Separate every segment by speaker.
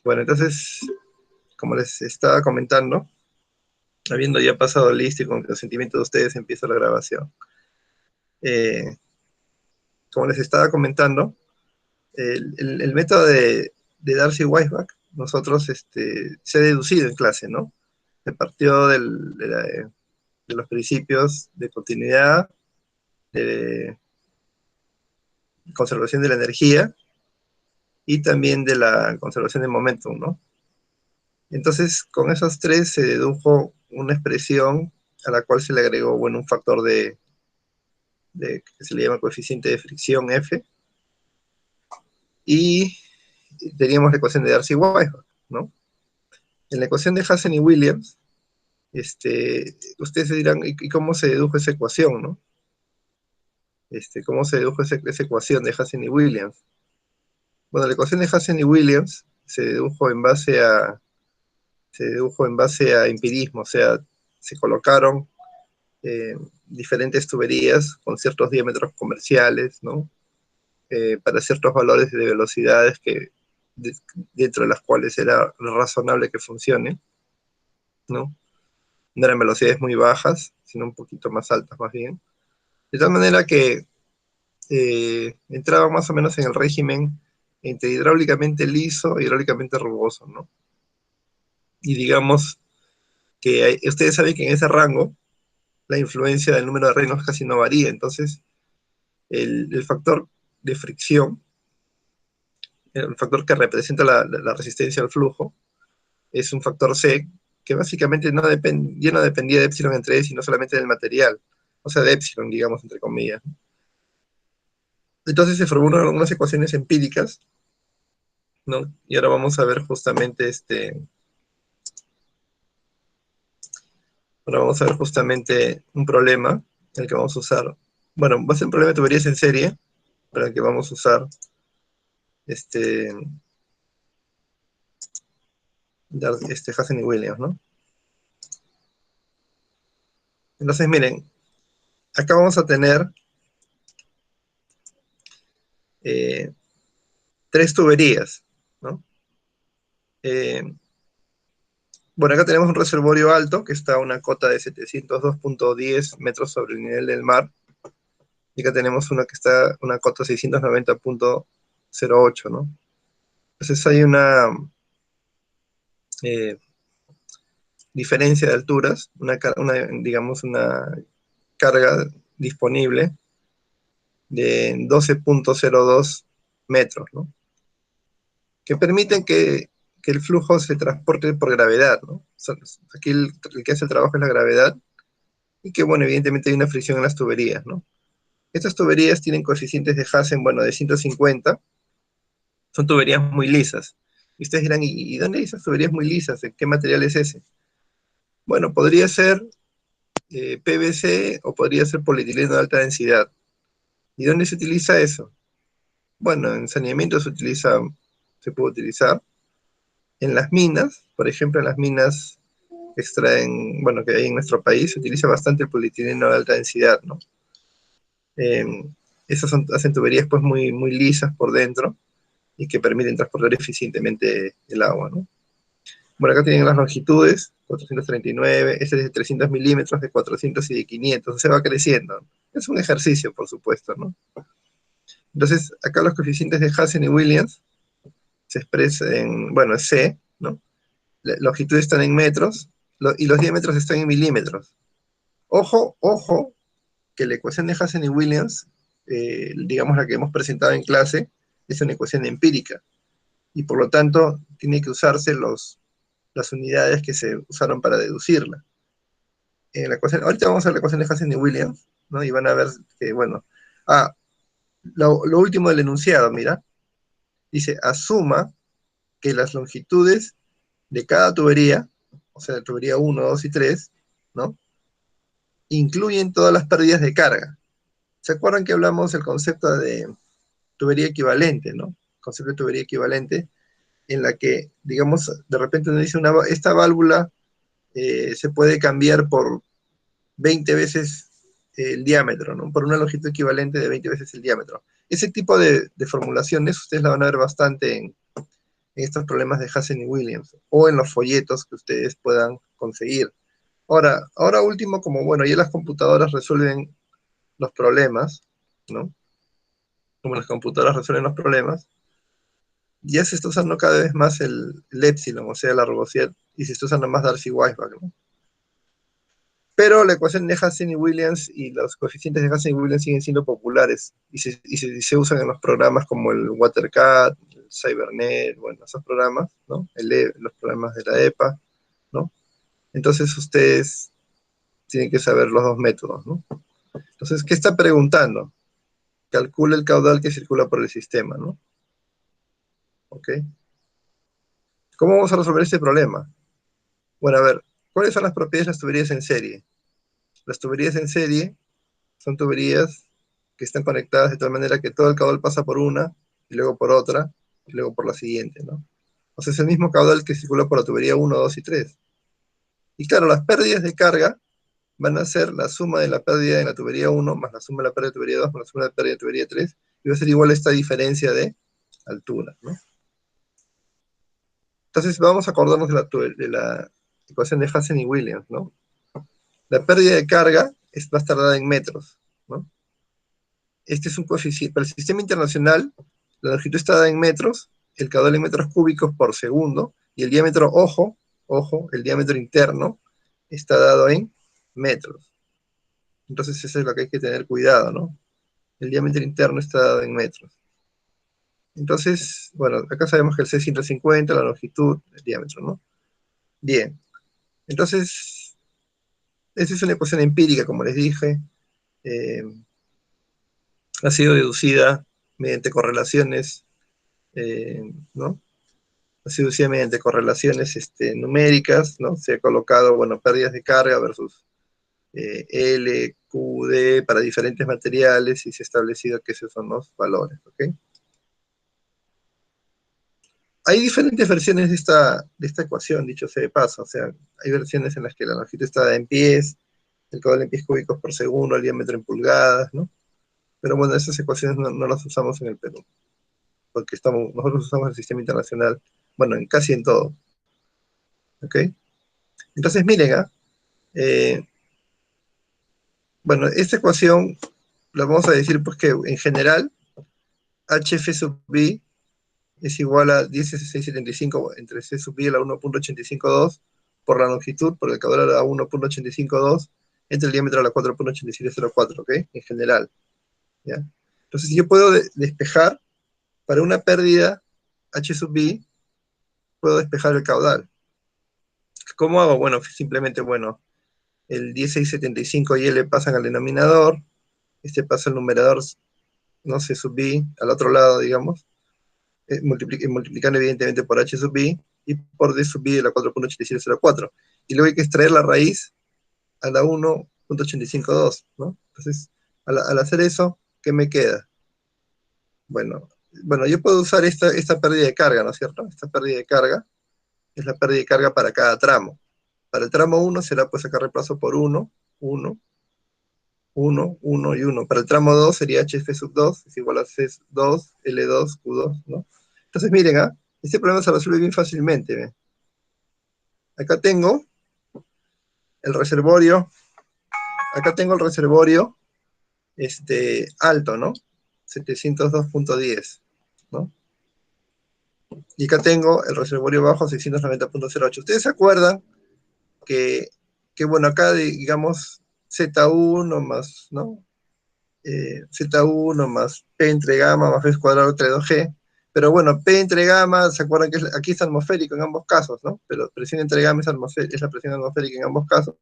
Speaker 1: Bueno, entonces, como les estaba comentando, habiendo ya pasado listo y con el consentimiento de ustedes, empieza la grabación. Eh, como les estaba comentando, el método de Darcy-Weisbach, nosotros se ha deducido en clase, ¿no? Se partió de los principios de continuidad, de conservación de la energía y también de la conservación del momentum, ¿no? Entonces, con esos tres se dedujo una expresión a la cual se le agregó, bueno, un factor que se le llama coeficiente de fricción F, y teníamos la ecuación de Darcy-Weisbach, ¿no? En la ecuación de Hassen y Williams, ustedes se dirán, ¿y cómo se dedujo esa ecuación, no? ¿Cómo se dedujo esa ecuación de Hassen y Williams? Bueno, la ecuación de Hassen y Williams se dedujo en base a empirismo, o sea, se colocaron diferentes tuberías con ciertos diámetros comerciales, ¿no? Para ciertos valores de velocidades de, dentro de las cuales era razonable que funcione, ¿no? No eran velocidades muy bajas, sino un poquito más altas más bien. De tal manera que entraba más o menos en el régimen entre hidráulicamente liso e hidráulicamente rugoso, ¿no? Y digamos que ustedes saben que en ese rango la influencia del número de reinos casi no varía, entonces el factor de fricción, el factor que representa la resistencia al flujo, es un factor C que básicamente ya no dependía de epsilon entre E, sino solamente del material, o sea, de epsilon, digamos, entre comillas. Entonces se formaron unas ecuaciones empíricas, ¿no? Y ahora vamos a ver justamente ahora vamos a ver justamente un problema en el que vamos a usar, bueno, va a ser un problema de tuberías en serie, para el que vamos a usar este, Hassen y Williams, ¿no? Entonces, miren, acá vamos a tener eh, tres tuberías, ¿no? Eh, bueno, acá tenemos un reservorio alto que está a una cota de 702.10 metros sobre el nivel del mar, y acá tenemos una que está a una cota 690.08, ¿no? Entonces hay una eh, diferencia de alturas, digamos, una carga disponible de 12.02 metros, ¿no? Que permiten que el flujo se transporte por gravedad, ¿no? O sea, aquí el que hace el trabajo es la gravedad, y que, bueno, evidentemente hay una fricción en las tuberías, ¿no? Estas tuberías tienen coeficientes de Hassen, bueno, de 150, son tuberías muy lisas. Y ustedes dirán, ¿y dónde hay esas tuberías muy lisas? ¿De qué material es ese? Bueno, podría ser PVC o podría ser polietileno de alta densidad. ¿Y dónde se utiliza eso? Bueno, en saneamiento se puede utilizar. En las minas, por ejemplo, en las minas que extraen, bueno, que hay en nuestro país, se utiliza bastante el polietileno de alta densidad, ¿no? Eh, hacen tuberías pues muy lisas por dentro y que permiten transportar eficientemente el agua, ¿no? Bueno, acá tienen las longitudes, 439, este es de 300 milímetros, de 400 y de 500, se va creciendo. Es un ejercicio, por supuesto, ¿no? Entonces, acá los coeficientes de Hassen y Williams se expresan en, bueno, es C, ¿no? Las longitudes están en metros y los diámetros están en milímetros. Ojo, ojo, que la ecuación de Hassen y Williams, digamos la que hemos presentado en clase, es una ecuación empírica, y por lo tanto tiene que usarse las unidades que se usaron para deducirla. Ahorita vamos a ver la ecuación de Hassen y Williams, ¿no? Y van a ver que, bueno, lo último del enunciado, mira, dice, asuma que las longitudes de cada tubería, o sea, tubería 1, 2 y 3, ¿no? Incluyen todas las pérdidas de carga. ¿Se acuerdan que hablamos del concepto de tubería equivalente, ¿no? Concepto de tubería equivalente, en la que, digamos, de repente uno dice, esta válvula se puede cambiar por 20 veces el diámetro, ¿no? Por una longitud equivalente de 20 veces el diámetro. Ese tipo de formulaciones ustedes la van a ver bastante en en estos problemas de Hassen y Williams, o en los folletos que ustedes puedan conseguir. Ahora último, como bueno, ya las computadoras resuelven los problemas, ¿no? Como las computadoras resuelven los problemas, ya se está usando cada vez más el epsilon, o sea, la rugosidad, y se está usando más Darcy-Weisbach, ¿no? Pero la ecuación de Hassen y Williams y los coeficientes de Hassen y Williams siguen siendo populares y se usan en los programas como el WaterCAD, el CyberNet, bueno, esos programas, ¿no? Los programas de la EPA, ¿no? Entonces ustedes tienen que saber los dos métodos, ¿no? Entonces, ¿qué está preguntando? Calcula el caudal que circula por el sistema, ¿no? ¿Ok? ¿Cómo vamos a resolver este problema? Bueno, a ver, ¿cuáles son las propiedades de las tuberías en serie? Las tuberías en serie son tuberías que están conectadas de tal manera que todo el caudal pasa por una, y luego por otra, y luego por la siguiente, ¿no? O sea, es el mismo caudal que circula por la tubería 1, 2 y 3. Y claro, las pérdidas de carga van a ser la suma de la pérdida en la tubería 1 más la suma de la pérdida de tubería 2 más la suma de la pérdida de tubería 3, y va a ser igual a esta diferencia de altura, ¿no? Entonces vamos a acordarnos de la ecuación de Hassen y Williams, ¿no? La pérdida de carga va a estar dada en metros, ¿no? Este es un coeficiente. Para el sistema internacional, la longitud está dada en metros, el caudal en metros cúbicos por segundo, y el diámetro, ojo, el diámetro interno está dado en metros. Entonces eso es lo que hay que tener cuidado, ¿no? El diámetro interno está dado en metros. Entonces, bueno, acá sabemos que el C es 150, la longitud, el diámetro, ¿no? Bien. Entonces, esta es una ecuación empírica, como les dije. eh, ha sido deducida mediante correlaciones, ¿no? Ha sido deducida mediante correlaciones numéricas, ¿no? Se ha colocado, bueno, pérdidas de carga versus L, Q, D para diferentes materiales y se ha establecido que esos son los valores, ¿ok? Hay diferentes versiones de esta ecuación, dicho sea de paso, o sea, hay versiones en las que la longitud está en pies, el caudal en pies cúbicos por segundo, el diámetro en pulgadas, ¿no? Pero bueno, esas ecuaciones no las usamos en el Perú, porque nosotros usamos el sistema internacional, bueno, casi en todo, ¿ok? Entonces, miren, eh, bueno, esta ecuación la vamos a decir pues que en general HF sub B es igual a 10,675 entre C sub B a la 1,852 por la longitud, por el caudal a la 1,852 entre el diámetro a la 4,8704, ¿ok? En general, ¿ya? Entonces yo puedo despejar para una pérdida H sub B, puedo despejar el caudal. ¿Cómo hago? Bueno, simplemente, bueno, el 1675 y L pasan al denominador, este pasa al numerador, no sé, sub B, al otro lado, digamos, multiplicando evidentemente por H sub B y por D sub B de la 4,8704. Y luego hay que extraer la raíz a la 1,852, ¿no? Entonces, al hacer eso, ¿qué me queda? Bueno, yo puedo usar esta pérdida de carga, ¿no es cierto? Esta pérdida de carga es la pérdida de carga para cada tramo. Para el tramo 1 será pues acá reemplazo por 1, 1, 1, 1 y 1. Para el tramo 2 sería HF sub 2 es igual a C2, L2, Q2, ¿no? Entonces miren, este problema se resuelve bien fácilmente. ¿Ve? Acá tengo el reservorio, alto, ¿no? 702.10, ¿no? Y acá tengo el reservorio bajo 690.08. ¿Ustedes se acuerdan que, bueno, acá digamos Z1 más, ¿no? Z1 más P entre gamma más B cuadrado entre 2G. Pero bueno, P entre gamma, ¿se acuerdan que aquí es atmosférico en ambos casos, ¿no? Pero presión entre gamma es la presión atmosférica en ambos casos.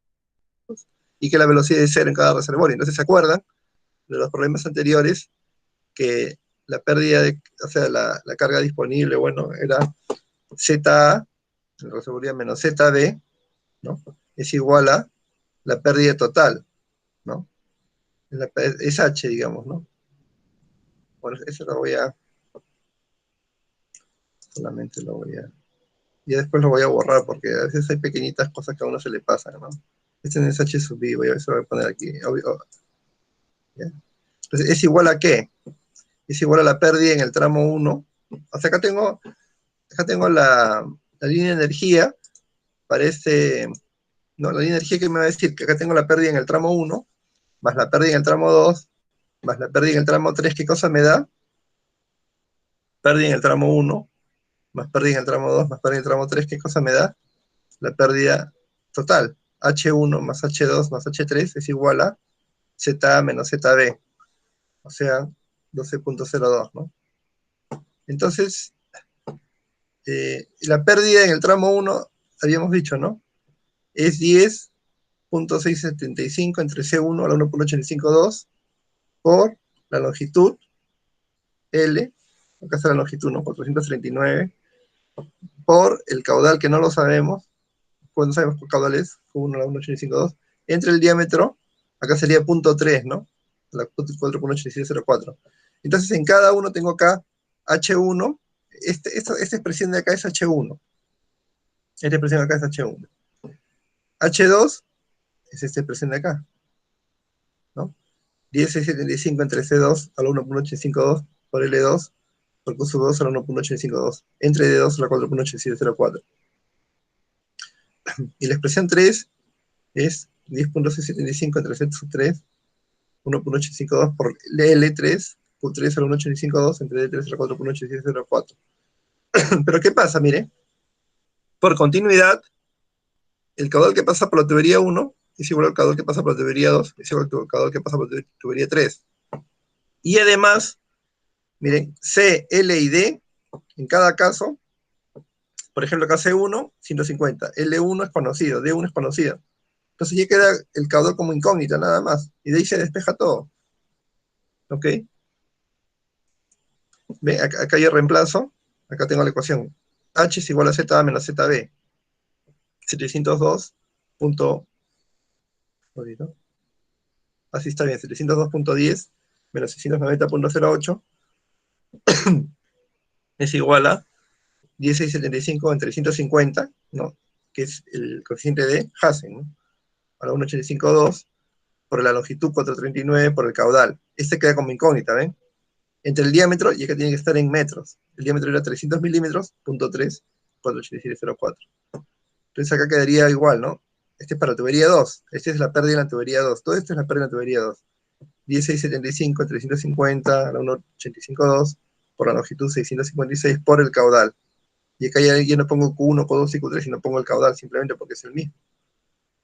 Speaker 1: Y que la velocidad es cero en cada reservorio. Entonces, ¿se acuerdan de los problemas anteriores? Que la pérdida o sea, la carga disponible, bueno, era ZA, el reservorio menos ZB, ¿no? Es igual a la pérdida total, ¿no? Es H, digamos, ¿no? Bueno, eso solamente lo voy a, y después lo voy a borrar porque a veces hay pequeñitas cosas que a uno se le pasan, ¿no? Este no es H sub I, eso lo voy a poner aquí, ¿ya? Entonces, ¿es igual a qué? Es igual a la pérdida en el tramo 1. O sea, acá tengo acá tengo la línea de energía para no, la línea de energía que me va a decir que acá tengo la pérdida en el tramo 1, más la pérdida en el tramo 2, más la pérdida en el tramo 3, ¿qué cosa me da? Pérdida en el tramo 1, más pérdida en el tramo 2, más pérdida en el tramo 3, ¿qué cosa me da? La pérdida total. H1 más H2 más H3 es igual a ZA menos ZB, o sea, 12.02, ¿no? Entonces, la pérdida en el tramo 1, habíamos dicho, ¿no? Es 10.675 entre C1 a la 1.852 por la longitud L, acá está la longitud, ¿no? 439, por el caudal que no lo sabemos, pues no sabemos qué caudal es, Q1 a la 1.852, entre el diámetro, acá sería punto 3, ¿no? La 4.8704. Entonces en cada uno tengo acá H1, esta expresión de acá es H1, esta expresión de acá es H1. H2 es esta expresión de acá, ¿no? 10.675 entre C2 a la 1.852 por L2 por Q sub 2 a la 1.852 entre D2 a la 4.8704. Y la expresión 3 es 10.675 entre Z sub 3, 1.852 por L3, Q3 a la 1.852 entre D3 a la 4.8704. Pero ¿qué pasa? Mire, por continuidad, el caudal que pasa por la tubería 1 es igual al caudal que pasa por la tubería 2, es igual al caudal que pasa por la tubería 3. Y además, miren, C, L y D, en cada caso, por ejemplo, acá C1, 150, L1 es conocido, D1 es conocido. Entonces ya queda el caudal como incógnita nada más, y de ahí se despeja todo. ¿Ok? ¿Ve? Acá yo reemplazo, acá tengo la ecuación. H es igual a ZA menos ZB. 702. Así está bien, 702.10 menos 690.08 es igual a 1675 entre 150, ¿no? Que es el coeficiente de Hassen, ¿no? A la 1.852 por la longitud 439 por el caudal. Este queda como incógnita, ¿ven? Entre el diámetro, y acá tiene que estar en metros. El diámetro era 300 milímetros, punto 3, 48704. Entonces acá quedaría igual, ¿no? Este es para tubería 2. Esta es la pérdida en la tubería 2. Todo esto es la pérdida en la tubería 2. 1675 entre 150 a la 1.852 por la longitud 656 por el caudal. Y acá ya no pongo Q1, Q2 y Q3, sino pongo el caudal simplemente porque es el mismo.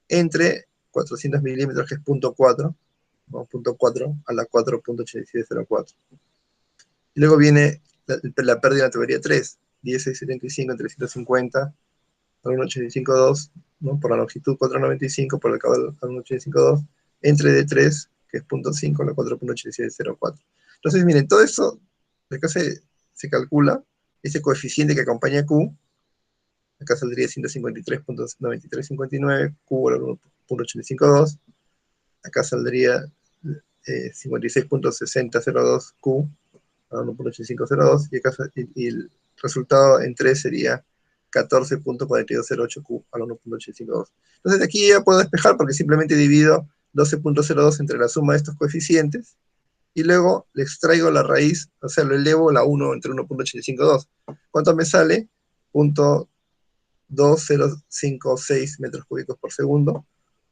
Speaker 1: Entre 400 milímetros, que es punto 4, ¿no? Punto 4 a la 4.8704. Y luego viene la pérdida de la tubería 3, 1675 entre 150 a la 1.852, ¿no? Por la longitud 495 por el caudal a la 1.852, entre D3, que es punto 5 a la 4.8704. Entonces, miren, todo eso, acá se calcula, ese coeficiente que acompaña a Q, acá saldría 153.9359, Q a la 1.852, acá saldría 56.6002 Q a 1.8502, y el resultado en 3 sería 14.4208 Q a la 1.852. Entonces de aquí ya puedo despejar porque simplemente divido 12.02 entre la suma de estos coeficientes y luego le extraigo la raíz, o sea, lo elevo a la 1 entre 1.852. ¿Cuánto me sale? 0.2056 metros cúbicos por segundo.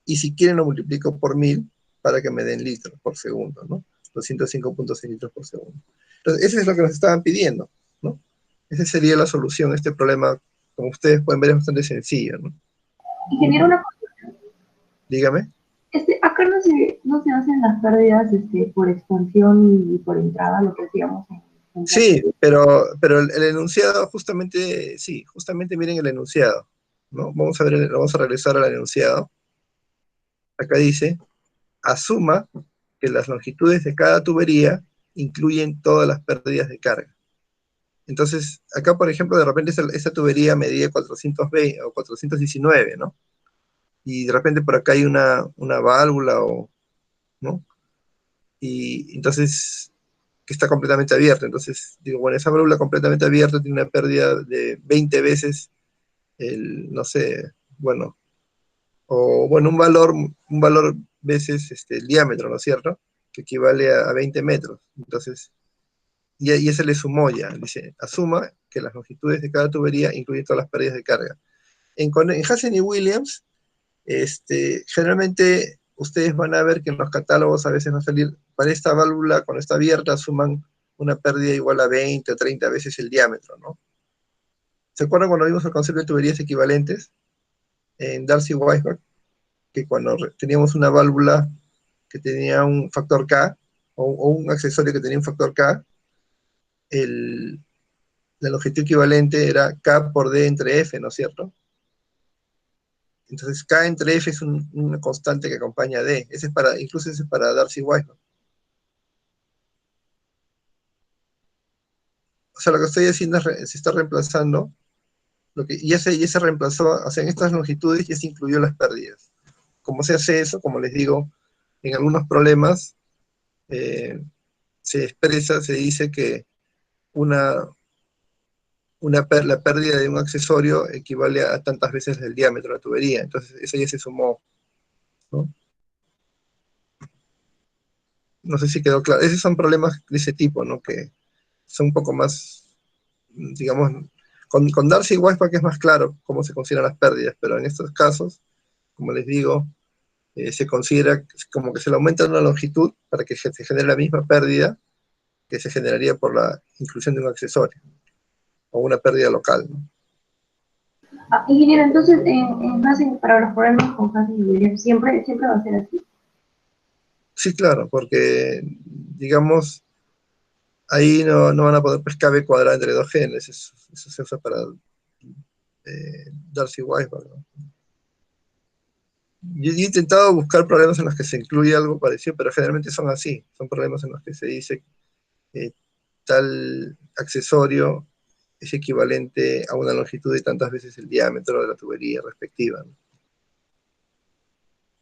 Speaker 1: Y si quieren lo multiplico por 1000 para que me den litros por segundo, ¿no? 205.6 litros por segundo. Entonces, eso es lo que nos estaban pidiendo, ¿no? Esa sería la solución a este problema. Como ustedes pueden ver, es bastante sencillo, ¿no?
Speaker 2: Ingeniero, una cosa.
Speaker 1: Dígame.
Speaker 2: Acá no se hacen las pérdidas por expansión y por entrada, lo que hacíamos en clase.
Speaker 1: Sí, pero el enunciado justamente, sí, justamente miren el enunciado, ¿no? Vamos a regresar al enunciado. Acá dice, asuma que las longitudes de cada tubería incluyen todas las pérdidas de carga. Entonces, acá, por ejemplo, de repente esa tubería medía 420 o 419, ¿no? Y de repente por acá hay una válvula, ¿no? Y entonces, que está completamente abierta. Entonces, digo, bueno, esa válvula completamente abierta tiene una pérdida de 20 veces no sé, bueno, o bueno, un valor veces el diámetro, ¿no es cierto? Que equivale a 20 metros. Entonces, y ese le sumó ya, dice, asuma que las longitudes de cada tubería incluyen todas las pérdidas de carga. En Hansen y Williams, generalmente ustedes van a ver que en los catálogos a veces va a salir, para esta válvula, cuando está abierta, suman una pérdida igual a 20 o 30 veces el diámetro, ¿no? ¿Se acuerdan cuando vimos el concepto de tuberías equivalentes en Darcy-Weisbach? Que cuando teníamos una válvula que tenía un factor K, o un accesorio que tenía un factor K, el, la longitud equivalente era K por D entre F, ¿no es cierto? Entonces K entre F es una constante que acompaña a D. Incluso ese es para Darcy-Weisbach. O sea, lo que estoy haciendo se está reemplazando, ya se reemplazó, o sea, en estas longitudes ya se incluyó las pérdidas. ¿Cómo se hace eso? Como les digo, en algunos problemas eh, se dice que una, la pérdida de un accesorio equivale a tantas veces el diámetro de la tubería. Entonces, eso ya se sumó, ¿no? No sé si quedó claro. Esos son problemas de ese tipo, ¿no? Que son un poco más, digamos, con Darcy y Weisbach es más claro cómo se consideran las pérdidas, pero en estos casos, como les digo, se considera como que se le aumenta una longitud para que se genere la misma pérdida que se generaría por la inclusión de un accesorio o una pérdida local, ¿no?
Speaker 2: Ah, ingeniero, entonces, para los problemas con Hansen y Williams, siempre va a ser así.
Speaker 1: Sí, claro, porque, digamos, ahí no van a poder pescar B cuadrada entre dos genes, eso se usa para Darcy Weisbach, ¿no? Yo he intentado buscar problemas en los que se incluye algo parecido, pero generalmente son así, son problemas en los que se dice que tal accesorio es equivalente a una longitud de tantas veces el diámetro de la tubería respectiva, ¿no?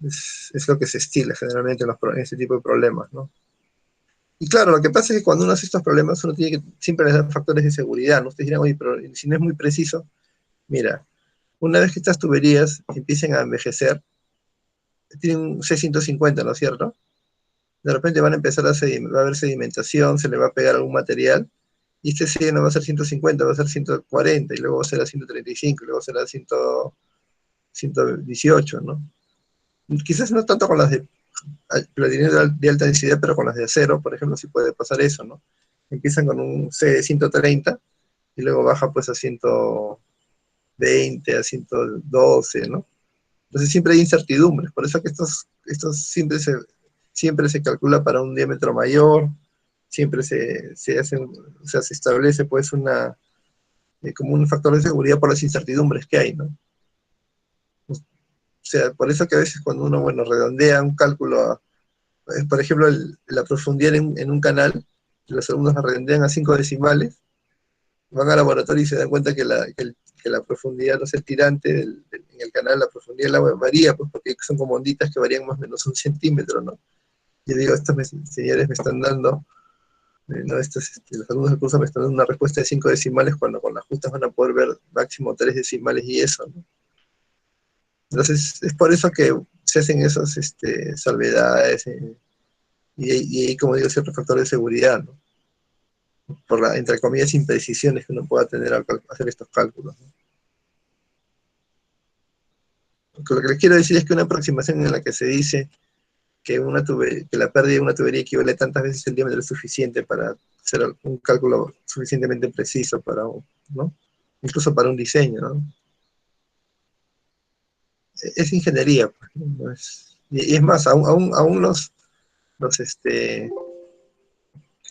Speaker 1: Es lo que se estila generalmente en ese tipo de problemas, ¿no? Y claro, lo que pasa es que cuando uno hace estos problemas, uno tiene que siempre les dar factores de seguridad, ¿no? Ustedes dirán, oye, pero si no es muy preciso, mira, una vez que estas tuberías empiecen a envejecer, tienen un C150, ¿no es cierto? De repente van a empezar va a haber sedimentación, se le va a pegar algún material, y este C no va a ser 150, va a ser 140, y luego va a ser a 135, y luego será a 118, ¿no? Quizás no tanto con las de platinero de alta densidad, pero con las de acero, por ejemplo, sí puede pasar eso, ¿no? Empiezan con un C de 130 y luego baja pues a 120, a 112, ¿no? Entonces siempre hay incertidumbres, por eso que estos siempre se calcula para un diámetro mayor, siempre se hace, o sea, se establece pues como un factor de seguridad por las incertidumbres que hay, ¿no? O sea, por eso que a veces cuando uno, bueno, redondea un cálculo por ejemplo, la profundidad en un canal, los alumnos la redondean a 5 decimales, van al laboratorio y se dan cuenta que la profundidad, no sé, el tirante en el canal, la profundidad del agua varía, pues porque son como onditas que varían más o menos un centímetro, ¿no? Yo digo, señores me están dando, no, los alumnos del curso me están dando una respuesta de 5 decimales cuando con las justas van a poder ver máximo 3 decimales y eso, ¿no? Entonces, es por eso que se hacen esas salvedades, y hay, como digo, ciertos factores de seguridad, ¿no? Por la, entre comillas, imprecisiones que uno pueda tener al hacer estos cálculos, ¿no? Lo que les quiero decir es que una aproximación en la que se dice que la pérdida de una tubería equivale a tantas veces el diámetro es suficiente para hacer un cálculo suficientemente preciso ¿no? Incluso para un diseño, ¿no? Es ingeniería, pues, ¿no? Y es más, aún los,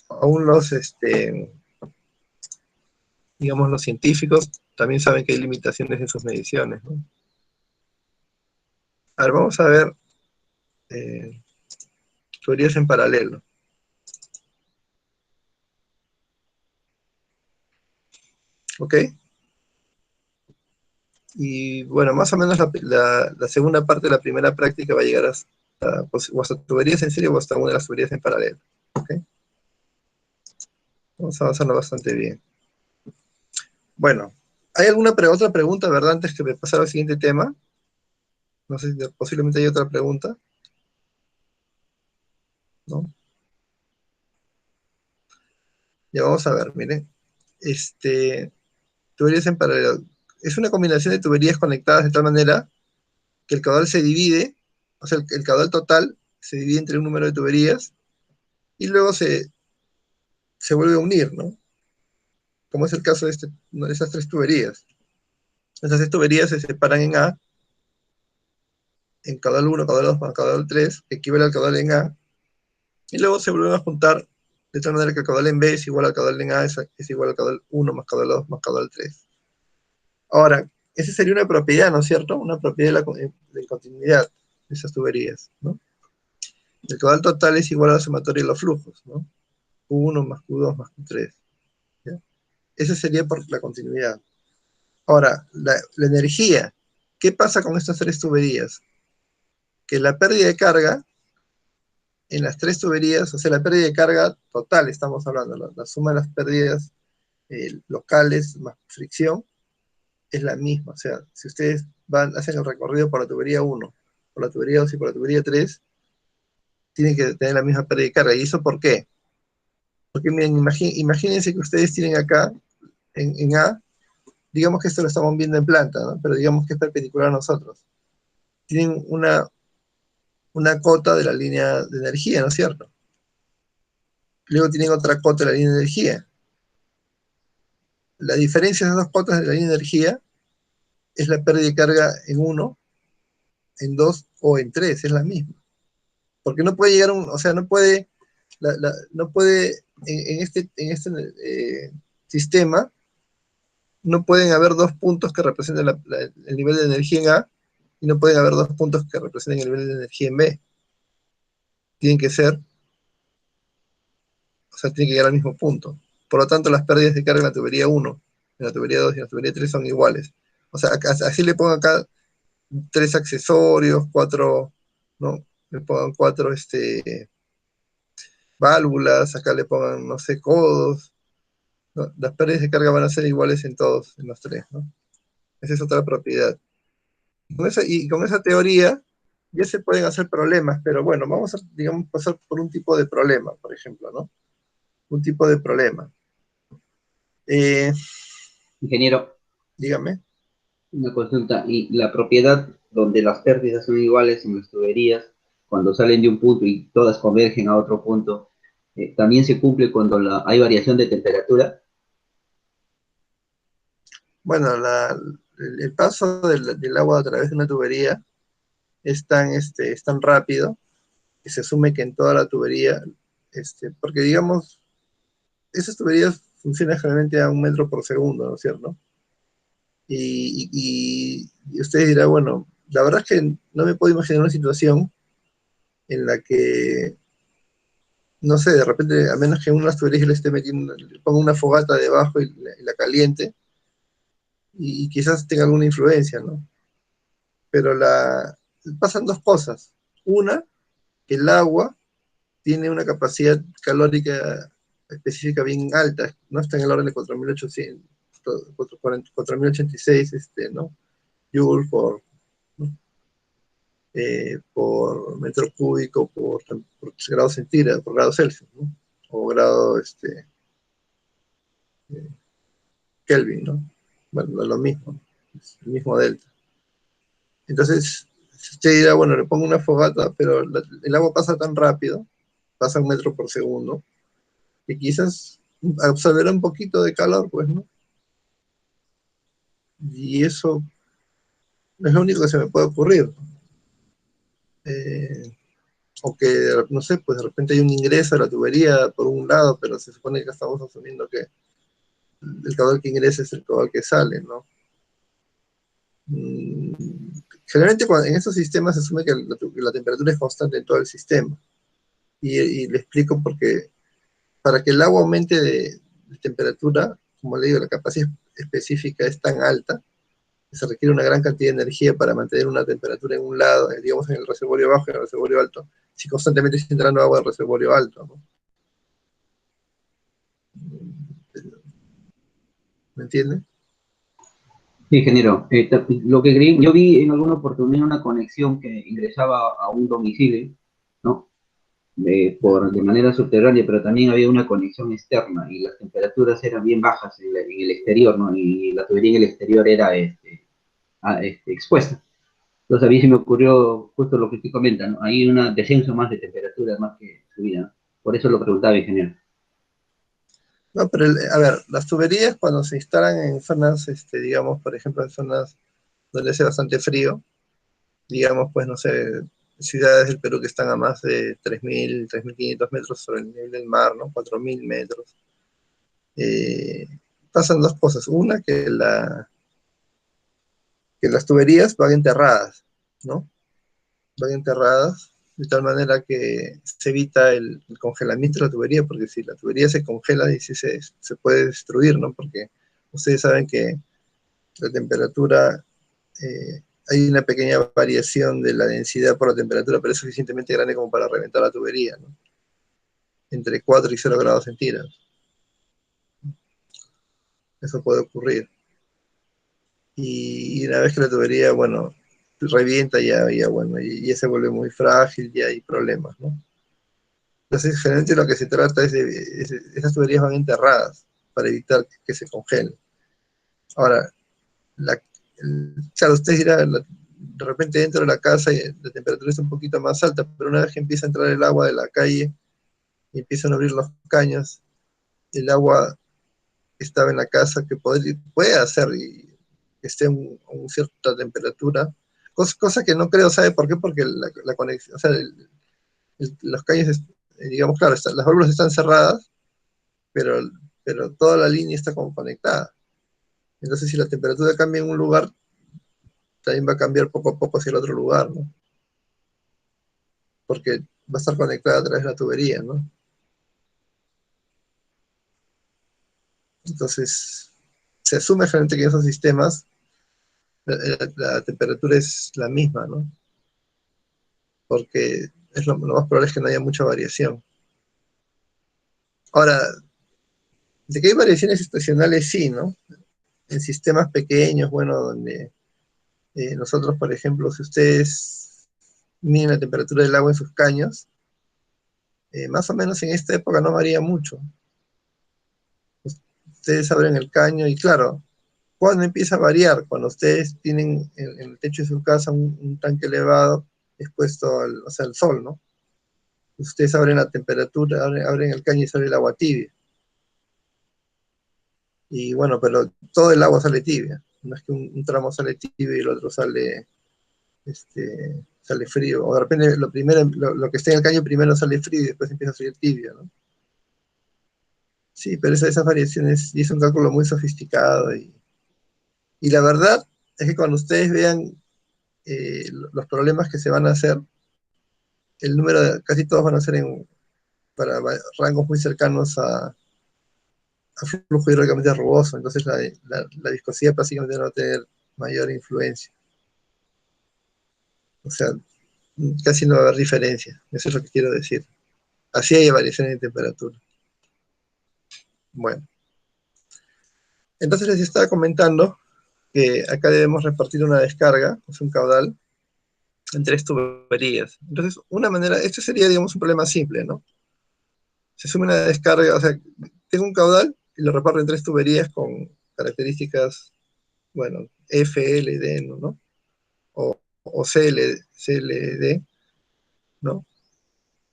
Speaker 1: aún los, digamos, los científicos también saben que hay limitaciones en sus mediciones, ¿no? A ver, vamos a ver eh, teorías en paralelo, ¿ok? Y bueno, más o menos la segunda parte de la primera práctica va a llegar hasta, pues, o hasta tuberías en serie o hasta una de las tuberías en paralelo, ¿ok? Vamos avanzando bastante bien. Bueno, ¿hay alguna otra pregunta, verdad, antes que me pasara al siguiente tema? No sé si posiblemente hay otra pregunta, ¿no? Ya vamos a ver, miren. Este, tuberías en paralelo. Es una combinación de tuberías conectadas de tal manera que el caudal se divide, o sea, el caudal total se divide entre un número de tuberías y luego se vuelve a unir, ¿no? Como es el caso de, de esas tres tuberías. Esas tres tuberías se separan en A, en caudal 1, caudal 2 más caudal 3, que equivale al caudal en A, y luego se vuelven a juntar de tal manera que el caudal en B es igual al caudal en A, es igual al caudal 1 más caudal 2 más caudal 3. Ahora, esa sería una propiedad, ¿no es cierto? Una propiedad de continuidad de esas tuberías, ¿no? El caudal total es igual a la sumatoria de los flujos, ¿no? Q1 más Q2 más Q3. ¿Ya? Esa sería por la continuidad. Ahora, la energía. ¿Qué pasa con estas tres tuberías? Que la pérdida de carga en las tres tuberías, o sea, la pérdida de carga total, estamos hablando, la suma de las pérdidas locales más fricción, es la misma. O sea, si ustedes hacen el recorrido por la tubería 1, por la tubería 2 y por la tubería 3, tienen que tener la misma pérdida de carga. ¿Y eso por qué? Porque miren, imagínense que ustedes tienen acá, en A, digamos que esto lo estamos viendo en planta, ¿no? Pero digamos que es perpendicular a nosotros. Tienen una cota de la línea de energía, ¿no es cierto? Luego tienen otra cota de la línea de energía. La diferencia de esas dos cotas de la línea de energía es la pérdida de carga en 1, en 2 o en 3, es la misma. Porque no puede llegar o sea, no puede, no puede en este sistema, no pueden haber dos puntos que representen el nivel de energía en A y no pueden haber dos puntos que representen el nivel de energía en B. Tienen que ser, o sea, tienen que llegar al mismo punto. Por lo tanto, las pérdidas de carga en la tubería 1, en la tubería 2 y en la tubería 3 son iguales. O sea, así le pongo acá 3 accesorios, 4, ¿no? Le pongan 4 válvulas, acá le pongan, no sé, codos, ¿no? Las pérdidas de carga van a ser iguales en todos, en los tres, ¿no? Esa es otra propiedad. Y con esa teoría ya se pueden hacer problemas, pero bueno, vamos a, digamos, pasar por un tipo de problema, por ejemplo, ¿no? Un tipo de problema. Eh,
Speaker 3: Ingeniero,
Speaker 1: Dígame.
Speaker 3: una consulta. ¿Y la propiedad donde las pérdidas son iguales en las tuberías, cuando salen de un punto y todas convergen a otro punto, también se cumple cuando hay variación de temperatura?
Speaker 1: Bueno, el paso del agua a través de una tubería es tan rápido que se asume que en toda la tubería, porque digamos, esas tuberías funcionan generalmente a 1 metro por segundo, ¿no es cierto? Y ustedes dirán, bueno, la verdad es que no me puedo imaginar una situación en la que, no sé, de repente, a menos que unas tuberías le esté metiendo, le ponga una fogata debajo y la caliente, y quizás tenga alguna influencia, ¿no? Pero pasan dos cosas. Una, que el agua tiene una capacidad calórica específica bien alta, no está en el orden de 4.800, 4.086, ¿no? Joule ¿no? Por metro cúbico por grado centígrado, por grado Celsius, ¿no? O grado Kelvin, ¿no? Bueno, lo mismo, es el mismo delta. Entonces, usted dirá, bueno, le pongo una fogata, pero el agua pasa tan rápido, pasa 1 metro por segundo, que quizás absorberá un poquito de calor, pues, ¿no? Y eso es lo único que se me puede ocurrir. Eh, o que, no sé, pues de repente hay un ingreso a la tubería por un lado, pero se supone que estamos asumiendo que el caudal que ingresa es el caudal que sale, ¿no? Mm, Generalmente en estos sistemas se asume que la temperatura es constante en todo el sistema. Y le explico porque para que el agua aumente de temperatura, como le digo, la capacidad específica es tan alta, que se requiere una gran cantidad de energía para mantener una temperatura en un lado, digamos en el reservorio bajo y en el reservorio alto, si constantemente está entrando agua del reservorio alto, ¿no? ¿Me entiende?
Speaker 3: Sí, ingeniero. Lo que yo vi en alguna oportunidad una conexión que ingresaba a un domicilio, ¿no? de manera subterránea, pero también había una conexión externa y las temperaturas eran bien bajas en el exterior, ¿no? Y la tubería en el exterior era expuesta. Entonces a mí se me ocurrió justo lo que usted comenta, ¿no? Hay un descenso más de temperatura más que subida, ¿no? Por eso lo preguntaba, ingeniero.
Speaker 1: No, pero a ver, las tuberías cuando se instalan en zonas, digamos, por ejemplo, en zonas donde hace bastante frío, digamos, pues no sé, ciudades del Perú que están a más de 3.000, 3.500 metros sobre el nivel del mar, ¿no? 4.000 metros. eh, Pasan dos cosas. Una, que las tuberías van enterradas, ¿no? Van enterradas de tal manera que se evita el congelamiento de la tubería, porque si la tubería se congela, y si se puede destruir, ¿no? Porque ustedes saben que la temperatura, hay una pequeña variación de la densidad por la temperatura, pero es suficientemente grande como para reventar la tubería, ¿no? Entre 4 y 0 grados centígrados. Eso puede ocurrir. Y una vez que la tubería, bueno, revienta ya bueno, y ya se vuelve muy frágil, ya hay problemas, ¿no? Entonces, generalmente lo que se trata es esas tuberías van enterradas para evitar que se congelen. Ahora, claro, usted dirá, de repente dentro de la casa la temperatura es un poquito más alta, pero una vez que empieza a entrar el agua de la calle y empiezan a abrir los caños, el agua que estaba en la casa que puede hacer y que esté a una cierta temperatura, cosa que no creo, ¿sabe por qué? Porque la conexión, o sea, los caños, digamos, claro, las válvulas están cerradas, pero, pero toda la línea está como conectada. Entonces, si la temperatura cambia en un lugar, también va a cambiar poco a poco hacia el otro lugar, ¿no? Porque va a estar conectada a través de la tubería, ¿no? Entonces, se asume generalmente que en esos sistemas la temperatura es la misma, ¿no? Porque lo más probable es que no haya mucha variación. Ahora, de que hay variaciones estacionales, sí, ¿no? En sistemas pequeños, bueno, donde nosotros, por ejemplo, si ustedes miden la temperatura del agua en sus caños, más o menos en esta época no varía mucho. Ustedes abren el caño y claro, ¿cuándo empieza a variar? Cuando ustedes tienen en el techo de su casa un tanque elevado expuesto o sea, al sol, ¿no? Ustedes abren la temperatura, abren el caño y sale el agua tibia. Y bueno, pero todo el agua sale tibia. No es que un tramo sale tibio y el otro sale frío. O de repente lo que está en el caño primero sale frío y después empieza a salir tibio, ¿no? Sí, pero esas variaciones, y es un cálculo muy sofisticado. Y la verdad es que cuando ustedes vean los problemas que se van a hacer, el número casi todos van a ser para rangos muy cercanos a flujo hidráulicamente rugoso, entonces la viscosidad básicamente no va a tener mayor influencia. O sea, casi no va a haber diferencia, eso es lo que quiero decir. Así hay variaciones de temperatura. Bueno, entonces les estaba comentando que acá debemos repartir una descarga, o sea, un caudal, en tres tuberías. Entonces, una manera, esto sería, digamos, un problema simple, ¿no? Se suma una descarga, o sea, tengo un caudal y lo reparto en tres tuberías con características, bueno, FLD, ¿no? O CLD, ¿no?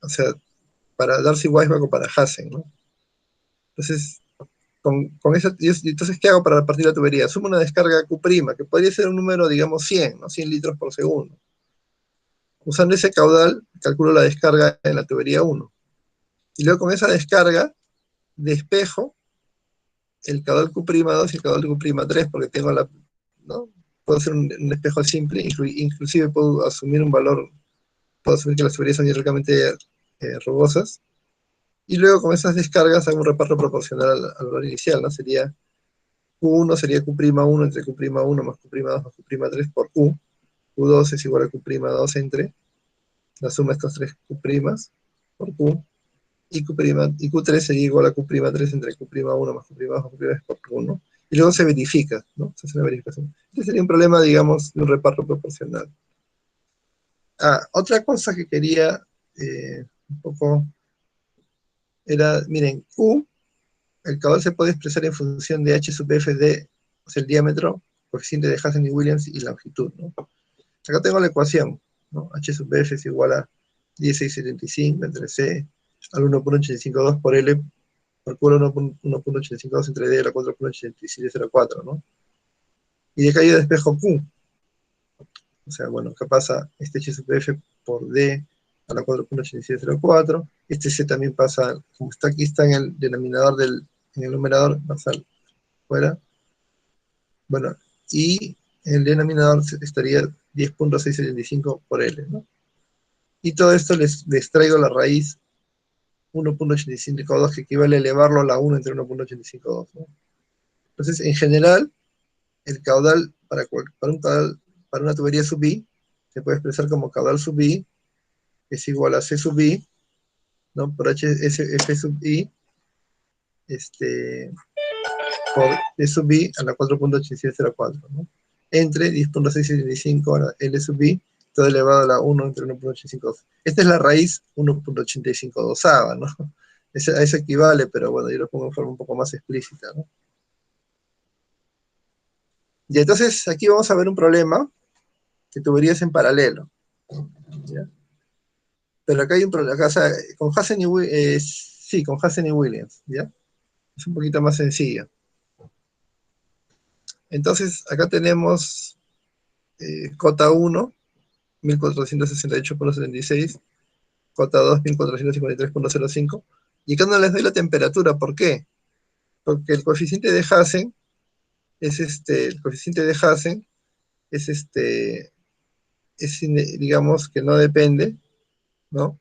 Speaker 1: O sea, para Darcy-Weisbach o para Hassen, ¿no? Entonces, con eso, entonces, ¿qué hago para repartir la tubería? Sumo una descarga Q', que podría ser un número, digamos, 100, ¿no? 100 litros por segundo. Usando ese caudal, calculo la descarga en la tubería 1. Y luego con esa descarga, despejo el caudal Q'2 y el caudal Q'3, porque tengo ¿no? Puedo hacer un espejo simple, inclusive puedo asumir un valor, puedo asumir que las tuberías son hidráulicamente rugosas, y luego con esas descargas hago un reparto proporcional al valor inicial, ¿no? Sería Q1 sería Q'1 entre Q'1 más Q'2 más Q'3 por Q. Q2 es igual a Q'2 entre la suma de estos tres Q' por Q. Y Q3 sería igual a Q'3 entre Q'1 más Q'2 más Q'3 por Q1. Y luego se verifica, ¿no? Se hace una verificación. Este sería un problema, digamos, de un reparto proporcional. Otra cosa que quería un poco, era, miren, Q, el caudal se puede expresar en función de h sub f de, o sea, el diámetro, coeficiente de Hazen y Williams y la longitud, ¿no? Acá tengo la ecuación, ¿no? H sub f es igual a 1675 entre C al 1.852 por L por Q al 1.852 entre D a la 4.8704, ¿no? Y de acá yo despejo Q. O sea, bueno, acá pasa este H sub f por D a la 4.8704. Este C también pasa, como está aquí, está en el denominador en el numerador, pasa fuera. Bueno, y en el denominador estaría 10.675 por L, ¿no? Y todo esto les traigo la raíz 1.852, que equivale a elevarlo a la 1 entre 1.852, ¿no? Entonces, en general, el caudal para una tubería sub I se puede expresar como caudal sub I es igual a C sub I, ¿no? Por F sub I, por D sub I a la 4.8704, ¿no? Entre 10.675 a la L sub I, todo elevado a la 1 entre 1.852. Esta es la raíz 1.852, ¿no? A eso equivale, pero bueno, yo lo pongo en forma un poco más explícita, ¿no? Y entonces aquí vamos a ver un problema que tuberías en paralelo, ¿ya? Pero acá hay un problema, acá, o sea, con Hazen sí, con Hazen y Williams, ¿ya? Es un poquito más sencillo. Entonces, acá tenemos cota 1, 1468.76, cota 2, 1453.05, y acá no les doy la temperatura. ¿Por qué? Porque el coeficiente de Hazen el coeficiente de Hazen es digamos que no depende, ¿no?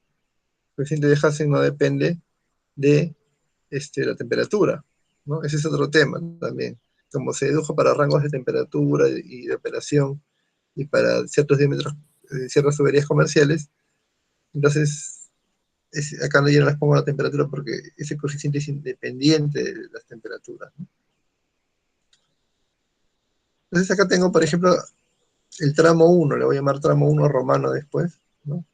Speaker 1: El coeficiente de Hazen no depende de la temperatura, ¿no? Ese es otro tema también. Como se dedujo para rangos de temperatura y de operación y para ciertos diámetros, ciertas tuberías comerciales, entonces acá no, yo no les pongo la temperatura porque ese coeficiente es independiente de las temperaturas, ¿no? Entonces acá tengo, por ejemplo, el tramo 1, le voy a llamar tramo 1 romano después, ¿no?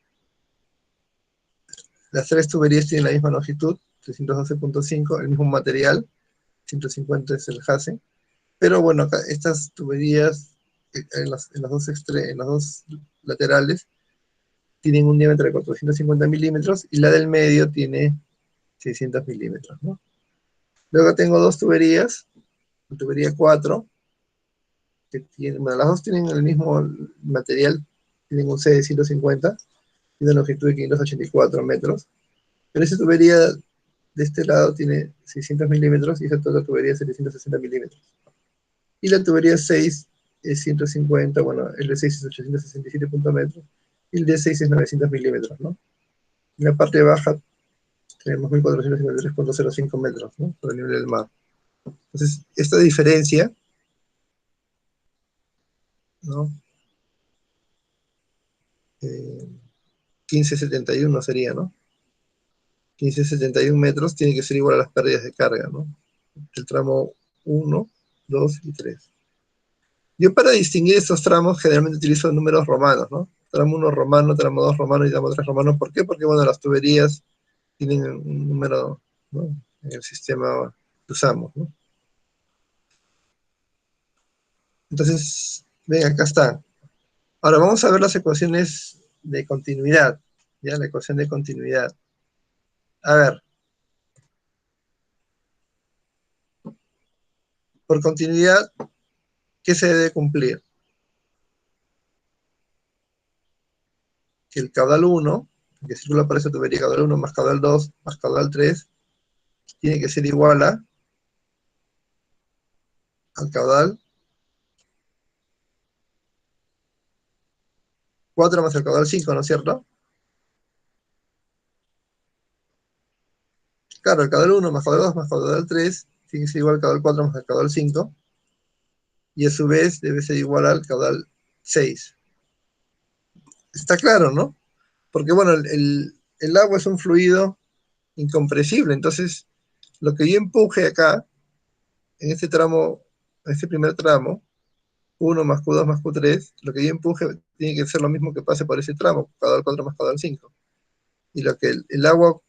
Speaker 1: Las tres tuberías tienen la misma longitud, 312.5, el mismo material, 150 es el Hazen, pero bueno, acá estas tuberías en las dos laterales tienen un diámetro de 450 milímetros y la del medio tiene 600 milímetros, ¿no? Luego tengo dos tuberías, la tubería 4, que tienen, bueno, las dos tienen el mismo material, tienen un C de 150 y una longitud de 584 metros, pero esa tubería de este lado tiene 600 milímetros y esa otra tubería es 760 milímetros. Y la tubería 6 es 150, bueno, el de 6 es 867 metros y el de 6 es 900 milímetros, ¿no? En la parte baja tenemos 1453.05 metros, ¿no? Por el nivel del mar. Entonces, esta diferencia, ¿no? 1571 sería, ¿no? 1571 metros tiene que ser igual a las pérdidas de carga, ¿no? El tramo 1, 2 y 3. Yo para distinguir estos tramos generalmente utilizo números romanos, ¿no? Tramo 1 romano, tramo 2 romano y tramo 3 romano. ¿Por qué? Porque, bueno, las tuberías tienen un número, ¿no? En el sistema que usamos, ¿no? Entonces, ven, acá está. Ahora vamos a ver las ecuaciones de continuidad, ¿ya? La ecuación de continuidad. A ver, por continuidad, ¿qué se debe cumplir? Que el caudal 1, que circula por esa tubería, caudal 1 más caudal 2 más caudal 3, tiene que ser igual al caudal 4 más el caudal 5, ¿no es cierto? Claro, el caudal 1 más caudal 2 más caudal 3 tiene que ser igual al caudal 4 más el caudal 5, y a su vez debe ser igual al caudal 6. Está claro, ¿no? Porque, bueno, el agua es un fluido incompresible, entonces lo que yo empuje acá, en este tramo, en este primer tramo, 1 más Q2 más Q3, lo que yo empuje tiene que ser lo mismo que pase por ese tramo, caudal 4 más caudal 5. y lo que el agua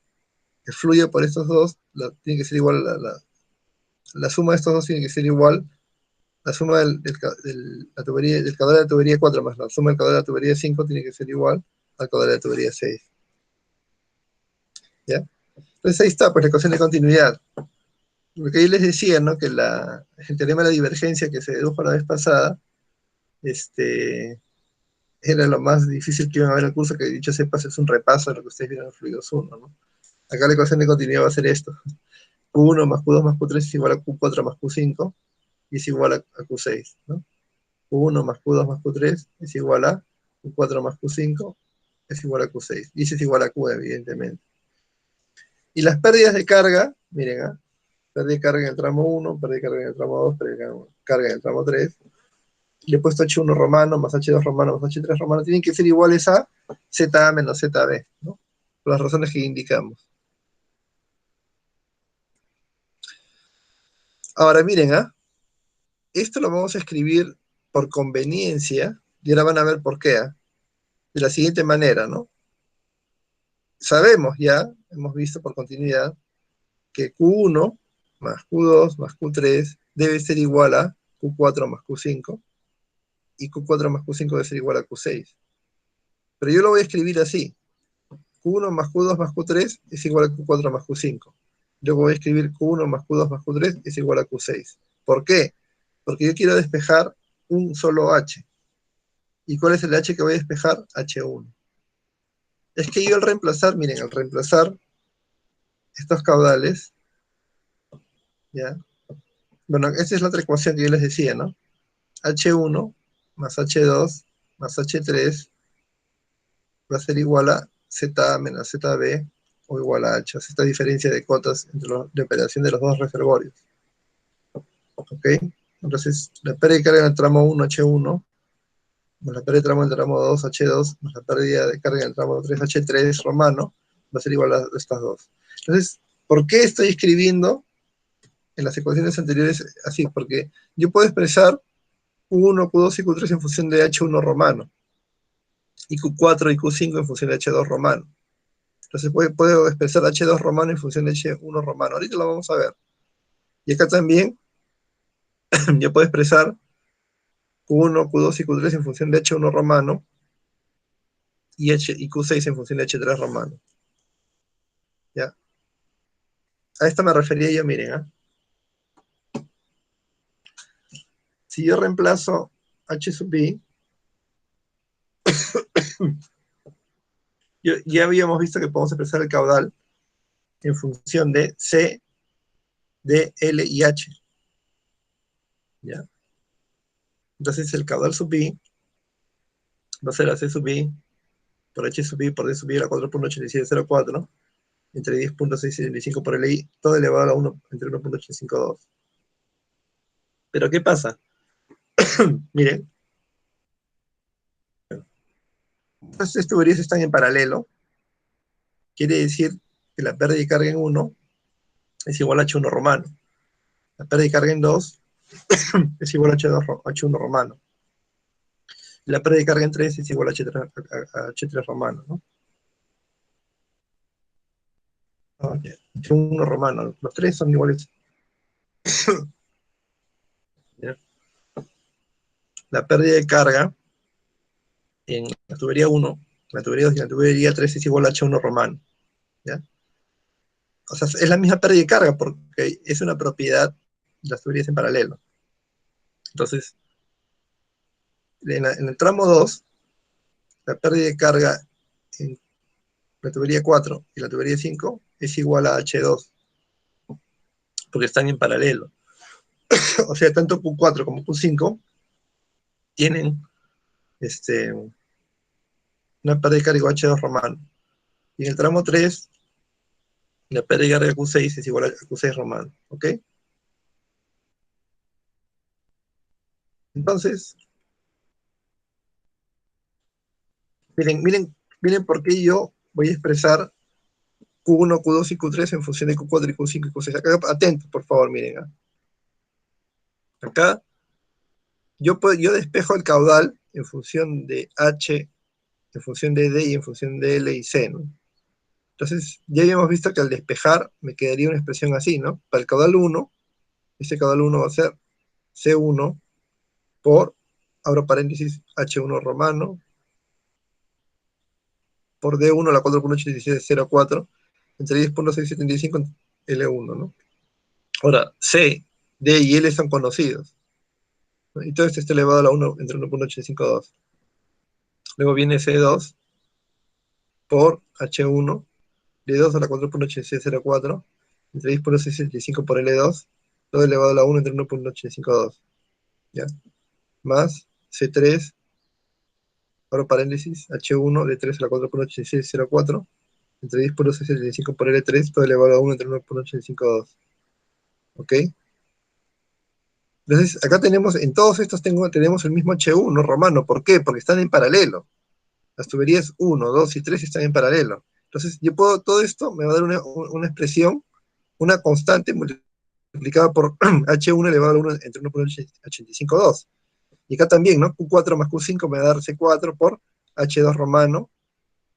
Speaker 1: que fluye por estos dos tiene que ser igual, la suma de estos dos tiene que ser igual, la suma la tubería, del caudal de la tubería 4 más la suma del caudal de la tubería 5 tiene que ser igual al caudal de la tubería 6. ¿Ya? Entonces ahí está, pues la ecuación de continuidad. Lo que yo les decía, ¿no? Que el teorema de la divergencia que se dedujo la vez pasada, era lo más difícil que iban a ver en el curso, que dicho sepas es un repaso de lo que ustedes vieron en Fluidos 1, ¿no? Acá la ecuación de continuidad va a ser esto. Q1 más Q2 más Q3 es igual a Q4 más Q5 y es igual a Q6, ¿no? Q1 más Q2 más Q3 es igual a Q4 más Q5 es igual a Q6. Y ese es igual a Q, evidentemente. Y las pérdidas de carga, miren, pérdida de carga en el tramo 1, pérdida de carga en el tramo 2, pérdida de carga en el tramo 3. Le he puesto H1 romano más H2 romano más H3 romano. Tienen que ser iguales a ZA menos ZB, ¿no? Por las razones que indicamos. Ahora miren, esto lo vamos a escribir por conveniencia, y ahora van a ver por qué, de la siguiente manera, ¿no? Sabemos ya, hemos visto por continuidad, que Q1 más Q2 más Q3 debe ser igual a Q4 más Q5, y Q4 más Q5 debe ser igual a Q6. Pero yo lo voy a escribir así. Q1 más Q2 más Q3 es igual a Q4 más Q5. Luego voy a escribir Q1 más Q2 más Q3 es igual a Q6. ¿Por qué? Porque yo quiero despejar un solo H. ¿Y cuál es el H que voy a despejar? H1. Es que yo al reemplazar, miren, al reemplazar estos caudales, ¿ya? Bueno, esa es la otra ecuación que yo les decía, ¿no? H1 más H2 más H3 va a ser igual a ZA menos ZB o igual a H. Esta diferencia de cotas de operación de los dos reservorios. ¿Ok? Entonces, la pérdida de carga en el tramo 1, H1, más la pérdida de tramo en el tramo 2, H2, más la pérdida de carga en el tramo 3, H3 romano, va a ser igual a estas dos. Entonces, ¿por qué estoy escribiendo en las ecuaciones anteriores así? Porque yo puedo expresar Q1, Q2 y Q3 en función de H1 romano, y Q4 y Q5 en función de H2 romano. Entonces puedo expresar H2 romano en función de H1 romano. Ahorita lo vamos a ver. Y acá también yo puedo expresar Q1, Q2 y Q3 en función de H1 romano y Q6 en función de H3 romano. ¿Ya? A esto me refería yo, miren. Si yo reemplazo H sub I, ya habíamos visto que podemos expresar el caudal en función de C, D, L y H. ¿Ya? Entonces el caudal sub I va a ser a C sub I por H sub I por D sub I a la 4.8704 entre 10.675 por LI, todo elevado a la 1 entre 1.852. Pero ¿qué pasa? Miren, estas tuberías están en paralelo, quiere decir que la pérdida de carga en 1 es igual a H1 romano. La pérdida de carga en 2 es igual a H1 romano. La pérdida de carga en 3 es igual a H3 romano, ¿no? Okay. H1 romano, los tres son iguales. ¿Ya? La pérdida de carga en la tubería 1, la tubería 2 y la tubería 3 es igual a H1 romano. ¿Ya? O sea, es la misma pérdida de carga porque es una propiedad de las tuberías en paralelo. Entonces, en el tramo 2, la pérdida de carga en la tubería 4 y la tubería 5 es igual a H2, porque están en paralelo. O sea, tanto Q4 como Q5 tienen una pérdida de carga igual a H2 romano. Y en el tramo 3, la pérdida de carga Q6 es igual a Q6 romano. ¿Ok? Entonces, miren por qué yo voy a expresar Q1, Q2 y Q3 en función de Q4 y Q5 y Q6. Acá, atentos, por favor, miren. Acá yo despejo el caudal en función de H, en función de D y en función de L y C, ¿no? Entonces, ya habíamos visto que al despejar me quedaría una expresión así, ¿no? Para el caudal 1, este caudal 1 va a ser C1 por, abro paréntesis, H1 romano, por D1 a la 4.8604, entre 10.675 L1, ¿no? Ahora, C, D y L son conocidos, ¿no? Y todo esto está elevado a la 1 entre 1.852. Luego viene C2 por H1, D2 a la 4.8604, entre 10.675 por L2, todo elevado a la 1 entre 1.852, ¿ya? Más C3, abro paréntesis, H1 de 3 a la 4.8604, entre 10.675 por L3, todo elevado a 1 entre 1.852. ¿Ok? Entonces, acá tenemos, en todos estos tenemos el mismo H1 romano. ¿Por qué? Porque están en paralelo. Las tuberías 1, 2 y 3 están en paralelo. Entonces, yo puedo, todo esto me va a dar una expresión, una constante multiplicada por H1 elevado a 1 entre 1.852. Y acá también, ¿no? Q4 más Q5 me va a dar C4 por H2 romano,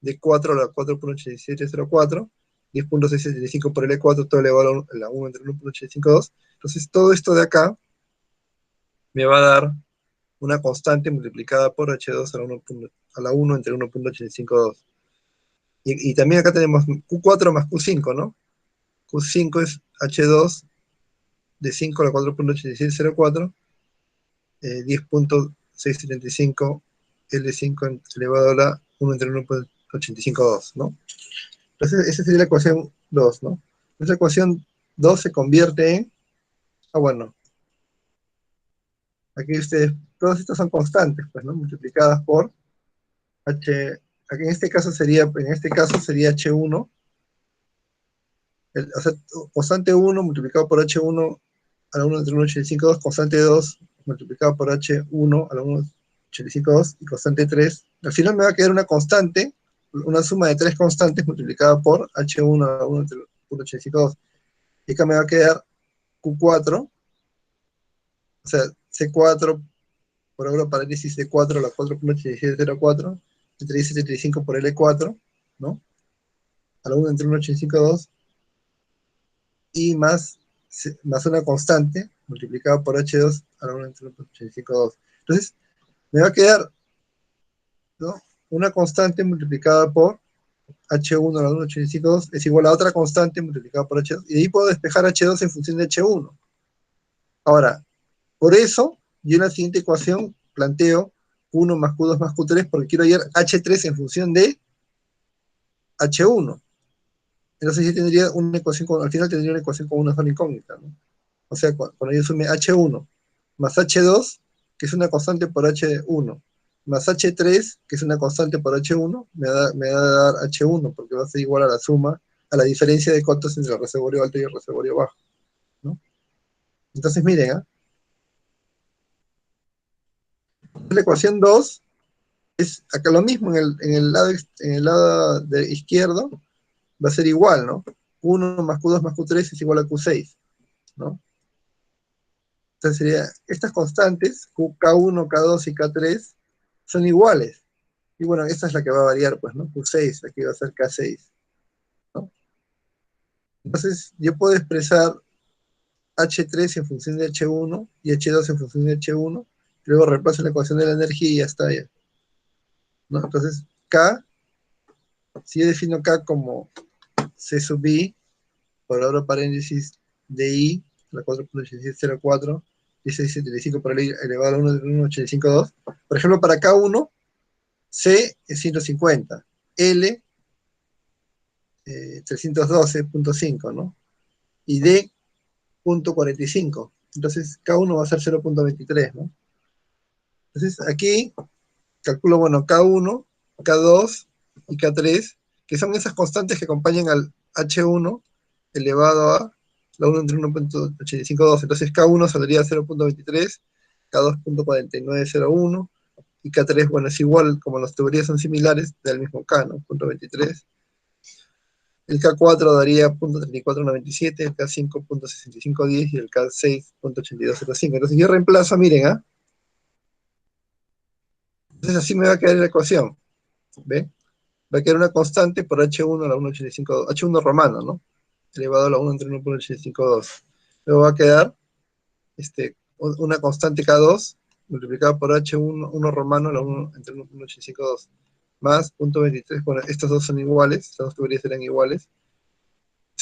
Speaker 1: de 4 a la 4.8704, 10.675 por L4, todo elevado a la 1 entre 1.852. Entonces, todo esto de acá me va a dar una constante multiplicada por H2 a la 1 entre 1.852. Y también acá tenemos Q4 más Q5, ¿no? Q5 es H2 de 5 a la 4.8704, 10.675 L5 elevado a la 1 entre 1.852, ¿no? Entonces, esa sería la ecuación 2, ¿no? Esa ecuación 2 se convierte en, bueno, aquí ustedes, todas estas son constantes, pues, ¿no? Multiplicadas por H, aquí en este caso sería H1, o sea, constante 1 multiplicado por H1 a la 1 entre 1.852, constante 2 multiplicado por H1 a la 1.852 y constante 3. Al final me va a quedar una constante, una suma de tres constantes multiplicada por H1 a la 1 entre 1.852. Y acá me va a quedar Q4, o sea, C4 por abro paréntesis C4 a la 4.8704, entre 1075 por L4, ¿no? A la 1 entre 1.852, y más una constante multiplicada por H2 a la 1 entre 1.852. Entonces, me va a quedar, ¿no? Una constante multiplicada por H1 a la 1.852 es igual a otra constante multiplicada por H2, y de ahí puedo despejar H2 en función de H1. Ahora, por eso, yo en la siguiente ecuación planteo Q1 más Q2 más Q3 porque quiero hallar H3 en función de H1. Entonces yo tendría una ecuación, al final tendría una ecuación con una sola incógnita, ¿no? O sea, cuando yo sume H1 más H2, que es una constante por H1, más H3, que es una constante por H1, me va a dar H1, porque va a ser igual a la suma, a la diferencia de cotos entre el reservorio alto y el reservorio bajo, ¿no? Entonces miren, ¿eh? La ecuación 2 es acá lo mismo en el lado de izquierdo, va a ser igual, ¿no? Q1 más Q2 más Q3 es igual a Q6, ¿no? Entonces sería, estas constantes, K1, K2 y K3, son iguales. Y bueno, esta es la que va a variar, pues, ¿no? Q6, aquí va a ser K6, ¿no? Entonces, yo puedo expresar H3 en función de H1 y H2 en función de H1, luego reemplazo la ecuación de la energía y ya está, ya, ¿no? Entonces, K, si yo defino K como C sub I, por abro paréntesis de I, la 4.8704, 1675 por el elevado a 1.852. Por ejemplo, para K1, C es 150, L 312.5, ¿no? Y D 0.45. Entonces, K1 va a ser 0.23, ¿no? Entonces, aquí calculo, bueno, K1, K2 y K3, que son esas constantes que acompañan al H1 elevado a la 1 entre 1.852. Entonces, K1 saldría a 0.23, K2 0.4901, y K3, bueno, es igual, como las teorías son similares, del mismo K, ¿no? 0.23. El K4 daría 0.3497, el K5 0.6510 y el K6 0.8205. Entonces yo reemplazo, miren, ¿ah? Entonces así me va a quedar la ecuación, ¿ven? Va a quedar una constante por H1 a la 1,852, H1 romano, ¿no? Elevado a la 1 entre 1,852. Luego va a quedar una constante K2 multiplicada por H1 1 romano a la 1 entre 1,852 más 0.23. Bueno, estas dos son iguales, estas dos tuberías serán iguales.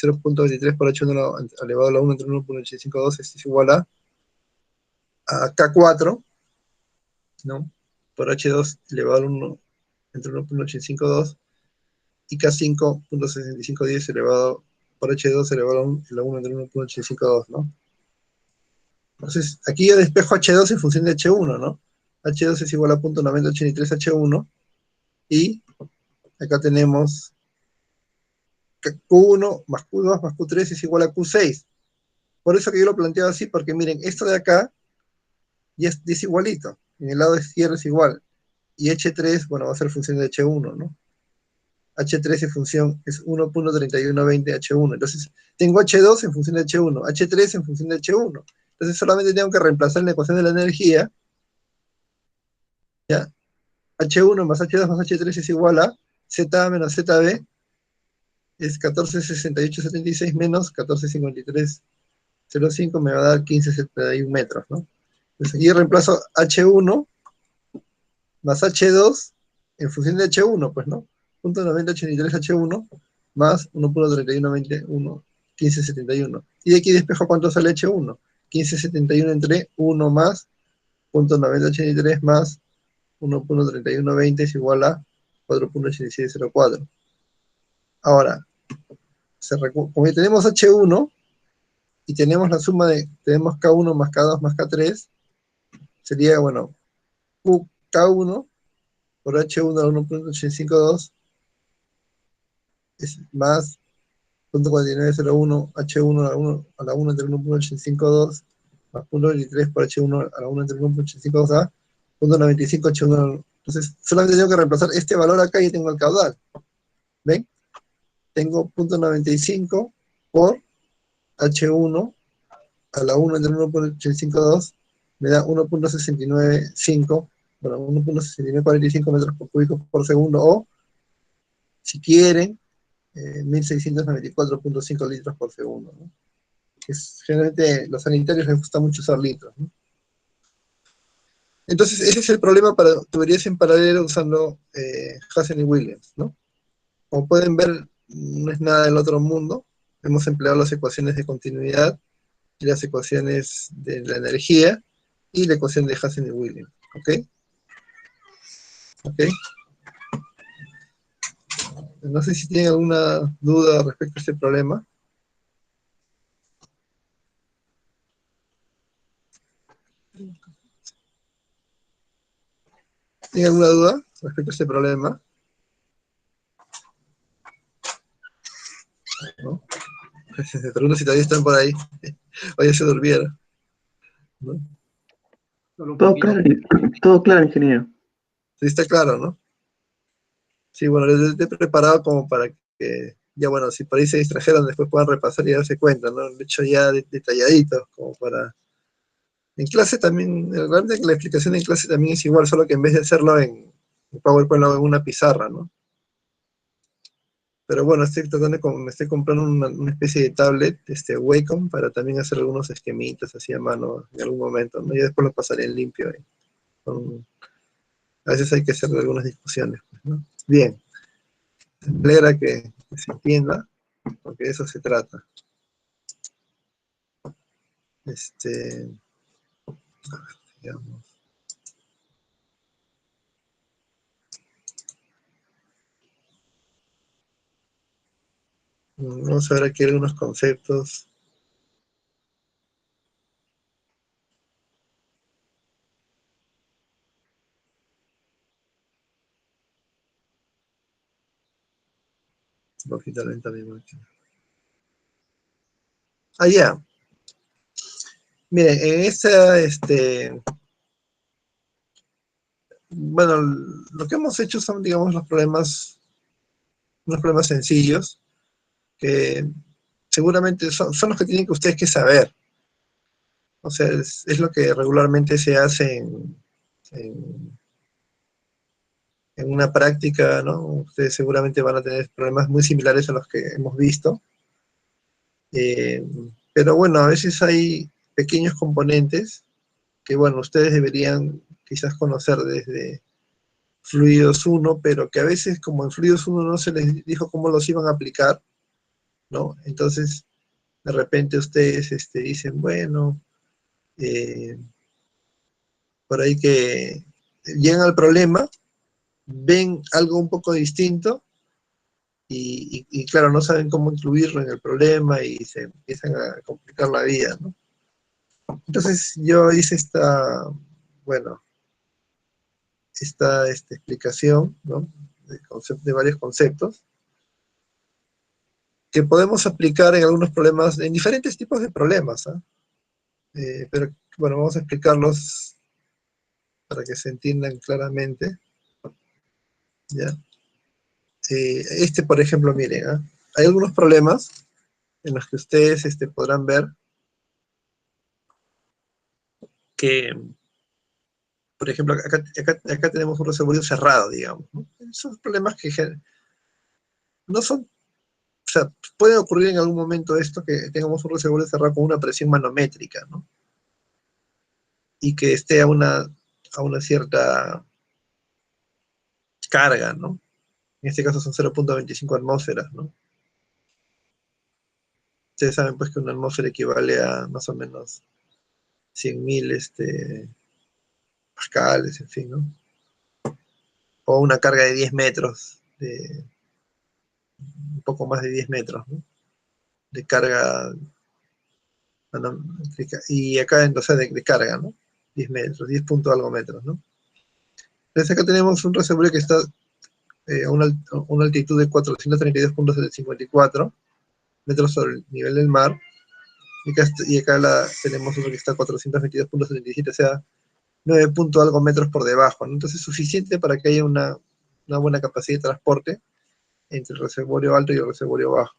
Speaker 1: 0.23 por H1 elevado a la 1 entre 1,852 es igual a K4, ¿no? Por H2 elevado a 1 entre 1,852 y K5.6510 elevado por H2 elevado a la 1 entre 1,852, ¿no? Entonces, aquí yo despejo H2 en función de H1, ¿no? H2 es igual a 0.9083 H1 y acá tenemos Q1 más Q2 más Q3 es igual a Q6. Por eso que yo lo planteo así, porque miren, esto de acá ya es igualito. En el lado izquierdo es igual. Y H3, bueno, va a ser función de H1, ¿no? H3 en función es 1.3120 H1. Entonces, tengo H2 en función de H1, H3 en función de H1. Entonces, solamente tengo que reemplazar en la ecuación de la energía, ¿ya? H1 más H2 más H3 es igual a ZA menos ZB, es 1468,76 menos 1453,05, me va a dar 15,71 metros, ¿no? Entonces, aquí reemplazo H1 más H2 en función de H1, pues, ¿no? 0.9083 H1 más 1.3121, 1571. Y de aquí despejo cuánto sale H1. 1571 entre 1 más 0.9083 más 1.3120 es igual a 4.8704. Ahora, como tenemos H1 y tenemos la suma tenemos K1 más K2 más K3, sería, bueno, K1 por H1 a 1.852 es más 0.4901 H1 a la 1 entre 1.852 más 0.23 por H1 a la 1 entre 1.852 a 0.95 H1. Entonces, solamente tengo que reemplazar este valor acá y tengo el caudal. ¿Ven? Tengo 0.95 por H1 a la 1 entre 1.852 me da 1.695, bueno, 1.6945 metros cúbicos por segundo, o si quieren, 1694,5 litros por segundo, ¿no? Generalmente los sanitarios les gusta mucho usar litros, ¿no? Entonces, ese es el problema para tuberías en paralelo usando Hazen y Williams, ¿no? Como pueden ver, no es nada del otro mundo. Hemos empleado las ecuaciones de continuidad y las ecuaciones de la energía y la ecuación de Hazen y Williams, ¿ok? ¿Ok? No sé si tienen alguna duda respecto a este problema. ¿Tienen alguna duda respecto a este problema? ¿No? Me pregunto si todavía están por ahí. O ya se durmieron, ¿no?
Speaker 4: Todo claro, todo claro, ingeniero.
Speaker 1: Sí, está claro, ¿no? Sí, bueno, les he preparado como para que, ya bueno, si por ahí se distrajeron, después puedan repasar y darse cuenta, ¿no? De hecho, ya detalladito, como para... En clase también, realmente la explicación en clase también es igual, solo que en vez de hacerlo en PowerPoint lo hago en una pizarra, ¿no? Pero bueno, me estoy comprando una especie de tablet, Wacom, para también hacer algunos esquemitas así a mano en algún momento, ¿no? Y después lo pasaré en limpio. A veces hay que hacer algunas discusiones, pues, ¿no? Bien, me alegra que se entienda, porque de eso se trata. Digamos. Vamos a ver aquí algunos conceptos. Un poquito lenta mi máquina. Ah, ya. Miren, en bueno, lo que hemos hecho son, digamos, unos problemas sencillos, que seguramente son los que tienen que ustedes que saber. O sea, es lo que regularmente se hace en una práctica, ¿no? Ustedes seguramente van a tener problemas muy similares a los que hemos visto. Pero bueno, a veces hay pequeños componentes que, bueno, ustedes deberían quizás conocer desde Fluidos 1, pero que a veces, como en Fluidos 1 no se les dijo cómo los iban a aplicar, ¿no? Entonces, de repente ustedes dicen, bueno, eh, por ahí que llegan al problema, ven algo un poco distinto y claro, no saben cómo incluirlo en el problema y se empiezan a complicar la vida, ¿no? Entonces yo hice bueno, esta explicación, ¿no? De varios conceptos que podemos aplicar en algunos problemas, en diferentes tipos de problemas, ¿ah? Pero bueno, vamos a explicarlos para que se entiendan claramente, ¿ya? Por ejemplo, miren, ¿ah? Hay algunos problemas en los que ustedes podrán ver que, por ejemplo, acá tenemos un reservorio cerrado, digamos, ¿no? Esos problemas que no son, o sea, puede ocurrir en algún momento esto, que tengamos un reservorio cerrado con una presión manométrica, ¿no? Y que esté a una cierta carga, ¿no? En este caso son 0.25 atmósferas, ¿no? Ustedes saben pues que una atmósfera equivale a más o menos 100.000 pascales, en fin, ¿no? O una carga de 10 metros, un poco más de 10 metros, ¿no? De carga, y acá, o sea, de carga, ¿no? 10 metros, 10 punto algo metros, ¿no? Entonces acá tenemos un reservorio que está a una altitud de 432.54 metros sobre el nivel del mar, y acá tenemos uno que está a 422.77, o sea, 9 punto algo metros por debajo, ¿no? Entonces es suficiente para que haya una buena capacidad de transporte entre el reservorio alto y el reservorio bajo,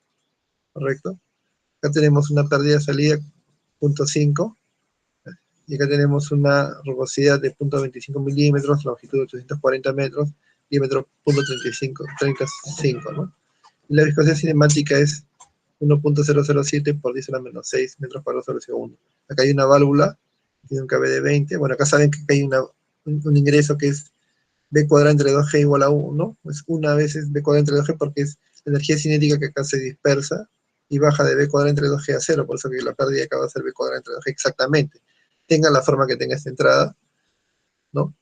Speaker 1: ¿correcto? Acá tenemos una pérdida de salida 0.5, y acá tenemos una rugosidad de 0.25 milímetros, longitud de 840 metros, diámetro 0.35, ¿no? Y la viscosidad cinemática es 1.007 por 10 a la menos 6 metros cuadrados sobre segundo. Acá hay una válvula, tiene un KB de 20, bueno, acá saben que hay un ingreso que es B cuadrado entre 2G igual a 1, ¿no? Es una vez es B cuadrado entre 2G porque es la energía cinética que acá se dispersa y baja de B cuadrado entre 2G a 0, por eso que la pérdida acá va a ser B cuadrado entre 2G exactamente. Tenga la forma que tenga esta entrada, ¿no?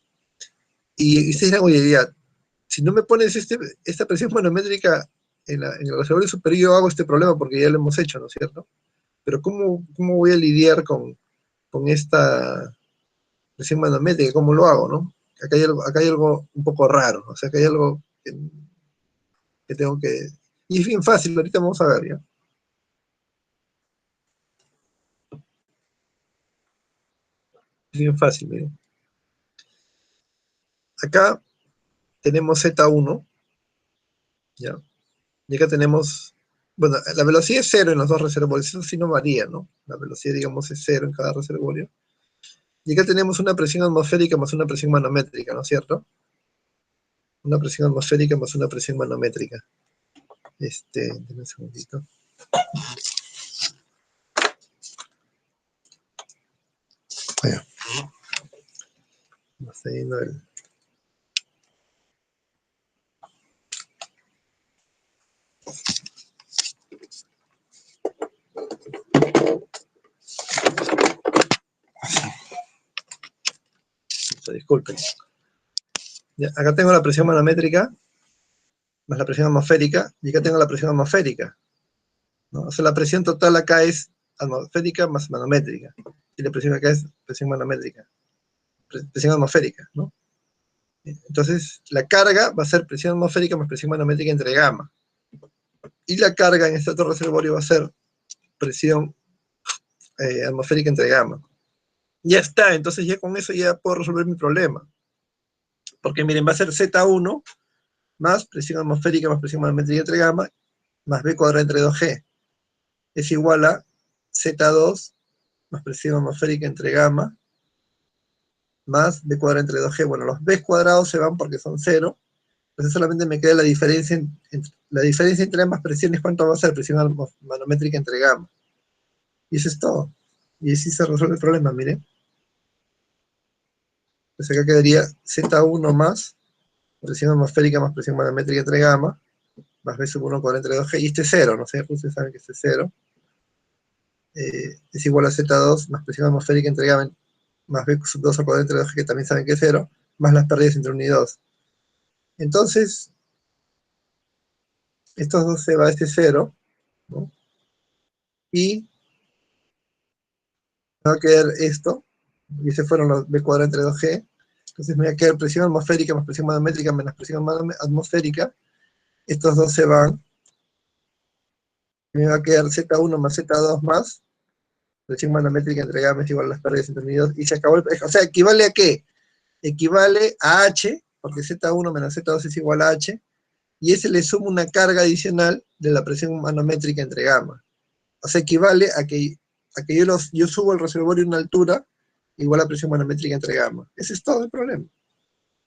Speaker 1: Y ustedes dirán, oye, ya, si no me pones esta presión manométrica en el reservorio superior, yo hago este problema porque ya lo hemos hecho, ¿no es cierto? Pero ¿cómo voy a lidiar con esta presión manométrica? ¿Cómo lo hago, no? Acá hay algo un poco raro, o sea, acá hay algo que tengo que... Y es bien fácil, ahorita vamos a ver, ¿ya? Es bien fácil, miren. Acá tenemos Z1, ¿ya? Y acá tenemos, bueno, la velocidad es cero en los dos reservorios, eso sí no varía, ¿no? La velocidad, digamos, es cero en cada reservorio. Y acá tenemos una presión atmosférica más una presión manométrica, ¿no es cierto? Una presión atmosférica más una presión manométrica. Denme un segundito. Vaya. Está yendo el... Disculpen. Ya, acá tengo la presión manométrica más la presión atmosférica, y acá tengo la presión atmosférica, ¿no? O sea, la presión total acá es atmosférica más manométrica, y la presión acá es presión manométrica, presión atmosférica, ¿no? Entonces, la carga va a ser presión atmosférica más presión manométrica entre gamma, y la carga en este otro reservorio va a ser presión atmosférica entre gamma. Ya está, entonces ya con eso ya puedo resolver mi problema, porque miren, va a ser Z1 más presión atmosférica más presión manométrica entre gamma, más B cuadrado entre 2G, es igual a Z2 más presión atmosférica entre gamma, más B cuadrado entre 2G. Bueno, los B cuadrados se van porque son 0, Entonces solamente me queda la diferencia, la diferencia entre ambas presiones, cuánto va a ser la presión manométrica entre gamma. Y eso es todo. Y así se resuelve el problema, miren. Pues acá quedaría Z1 más presión atmosférica más presión manométrica entre gamma, más B sub 1 cuadrante entre 2G, y este es 0, no sé, ustedes saben que este es 0. Es igual a Z2 más presión atmosférica entre gamma más B sub 2 al cuadrante entre 2G, que también saben que es 0, más las pérdidas entre 1 y 2. Entonces, estos dos se va a este 0, ¿no? Y me va a quedar esto, y ese fueron los B cuadrado entre 2G. Entonces me va a quedar presión atmosférica más presión manométrica menos presión atmosférica. Estos dos se van. Me va a quedar Z1 más Z2 más presión manométrica entre gamma es igual a las pérdidas entre 1 y 2. Y se acabó o sea, ¿equivale a qué? Equivale a H, porque Z1 menos Z2 es igual a H, y ese le suma una carga adicional de la presión manométrica entre gamma. O sea, equivale a que yo subo el reservorio a una altura igual a presión manométrica entre gamma. Ese es todo el problema.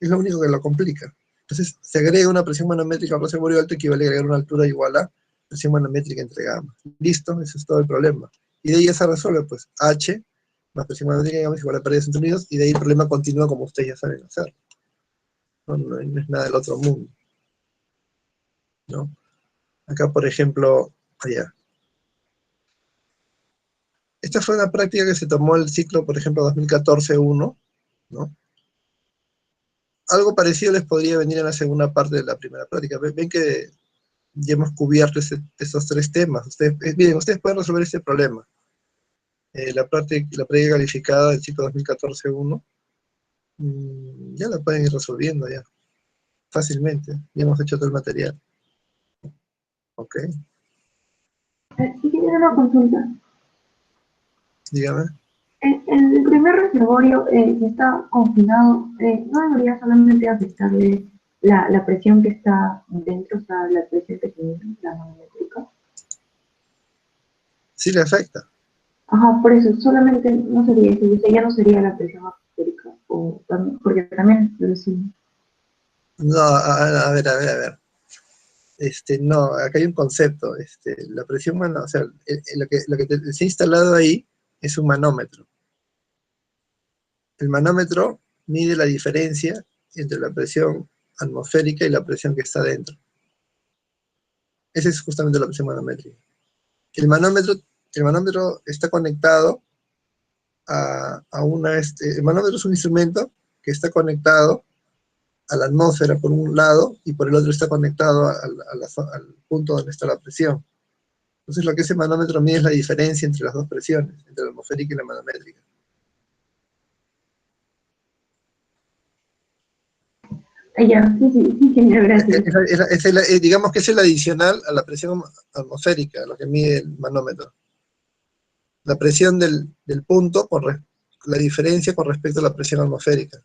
Speaker 1: Es lo único que lo complica. Entonces, se agrega una presión manométrica al reservorio alto, equivale a agregar una altura igual a presión manométrica entre gamma. ¿Listo? Ese es todo el problema. Y de ahí ya se resuelve, pues, H más presión manométrica entre gamma es igual a pérdidas entre unidos, y de ahí el problema continúa como ustedes ya saben hacer. No es nada del otro mundo, ¿no? Acá, por ejemplo, allá. Esta fue una práctica que se tomó el ciclo, por ejemplo, 2014-1, ¿no? Algo parecido les podría venir en la segunda parte de la primera práctica. Ven que ya hemos cubierto esos tres temas. Miren, ustedes pueden resolver este problema. La práctica calificada del ciclo 2014-1, ya la pueden ir resolviendo ya, fácilmente. Ya hemos hecho todo el material. Ok,
Speaker 2: Sí, tiene una consulta.
Speaker 1: dígame.
Speaker 2: El primer reservorio que está confinado, ¿no debería solamente afectarle la presión que está dentro, o sea, la presión que tiene, la manométrica?
Speaker 1: Sí le afecta.
Speaker 2: Ajá, por eso, solamente no sería eso, o sea, ya no sería la presión atmosférica, porque también lo decimos.
Speaker 1: No, a ver, a ver, a ver. No, acá hay un concepto. La presión, o sea, lo que se ha instalado ahí es un manómetro. El manómetro mide la diferencia entre la presión atmosférica y la presión que está dentro. Esa es justamente la presión manométrica. El manómetro, el manómetro está conectado a una... el manómetro es un instrumento que está conectado a la atmósfera por un lado y por el otro está conectado al punto donde está la presión. Entonces lo que ese manómetro mide es la diferencia entre las dos presiones, entre la atmosférica y la manométrica.
Speaker 2: Ya, sí, genial, gracias.
Speaker 1: Digamos que es el adicional a la presión atmosférica, lo que mide el manómetro. La presión del punto, la diferencia con respecto a la presión atmosférica.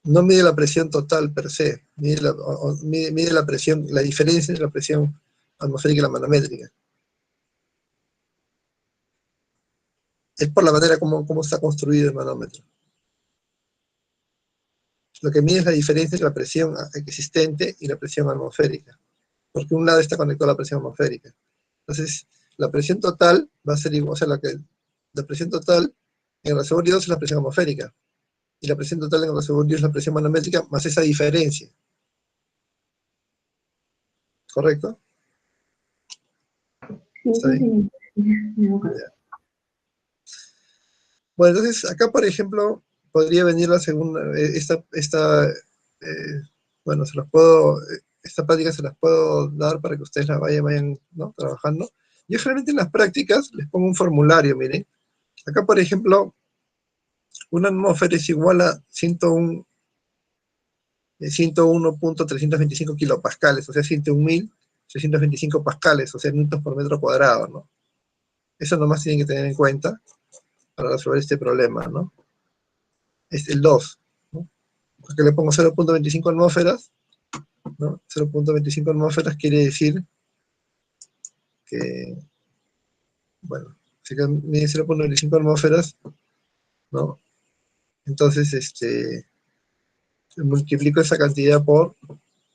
Speaker 1: No mide la presión total per se, mide la presión, la diferencia entre la presión atmosférica y la manométrica. Es por la manera como está construido el manómetro. Lo que mide es la diferencia entre la presión existente y la presión atmosférica, porque un lado está conectado a la presión atmosférica. Entonces, la presión total va a ser igual, o sea, la presión total en el reservorio es la presión atmosférica, y la presión total en el reservorio es la presión manométrica más esa diferencia. ¿Correcto? ¿Está bien? Ya. Bueno, entonces acá, por ejemplo, podría venir la segunda, bueno, esta práctica se las puedo dar para que ustedes la vayan, ¿no?, trabajando. Yo generalmente en las prácticas les pongo un formulario, miren. Acá, por ejemplo, una atmósfera es igual a 101.325 kilopascales, o sea, 101.625 pascales, o sea, newtons por metro cuadrado, ¿no? Eso nomás tienen que tener en cuenta para resolver este problema, ¿no? Es el 2, ¿no? Porque le pongo 0.25 atmósferas, ¿no? 0.25 atmósferas quiere decir que, bueno, si mide 0.25 atmósferas, ¿no? Entonces, multiplico esa cantidad por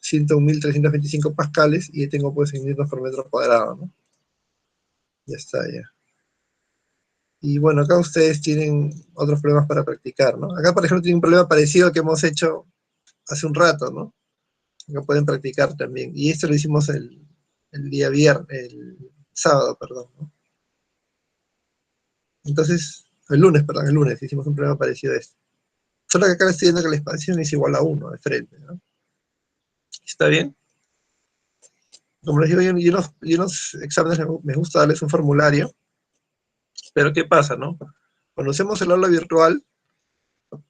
Speaker 1: 101.325 pascales y tengo pues en newtons por metro cuadrado, ¿no? Ya está, ya. Y bueno, acá ustedes tienen otros problemas para practicar, ¿no? Acá, por ejemplo, tienen un problema parecido al que hemos hecho hace un rato, ¿no? Acá pueden practicar también. Y esto lo hicimos el día viernes, el sábado, perdón, ¿no? Entonces, el lunes hicimos un problema parecido a este. Solo que acá le estoy viendo que la expansión es igual a 1 de frente, ¿no? ¿Está bien? Como les digo, yo en los exámenes me gusta darles un formulario, pero ¿qué pasa, no? Cuando hacemos el aula virtual,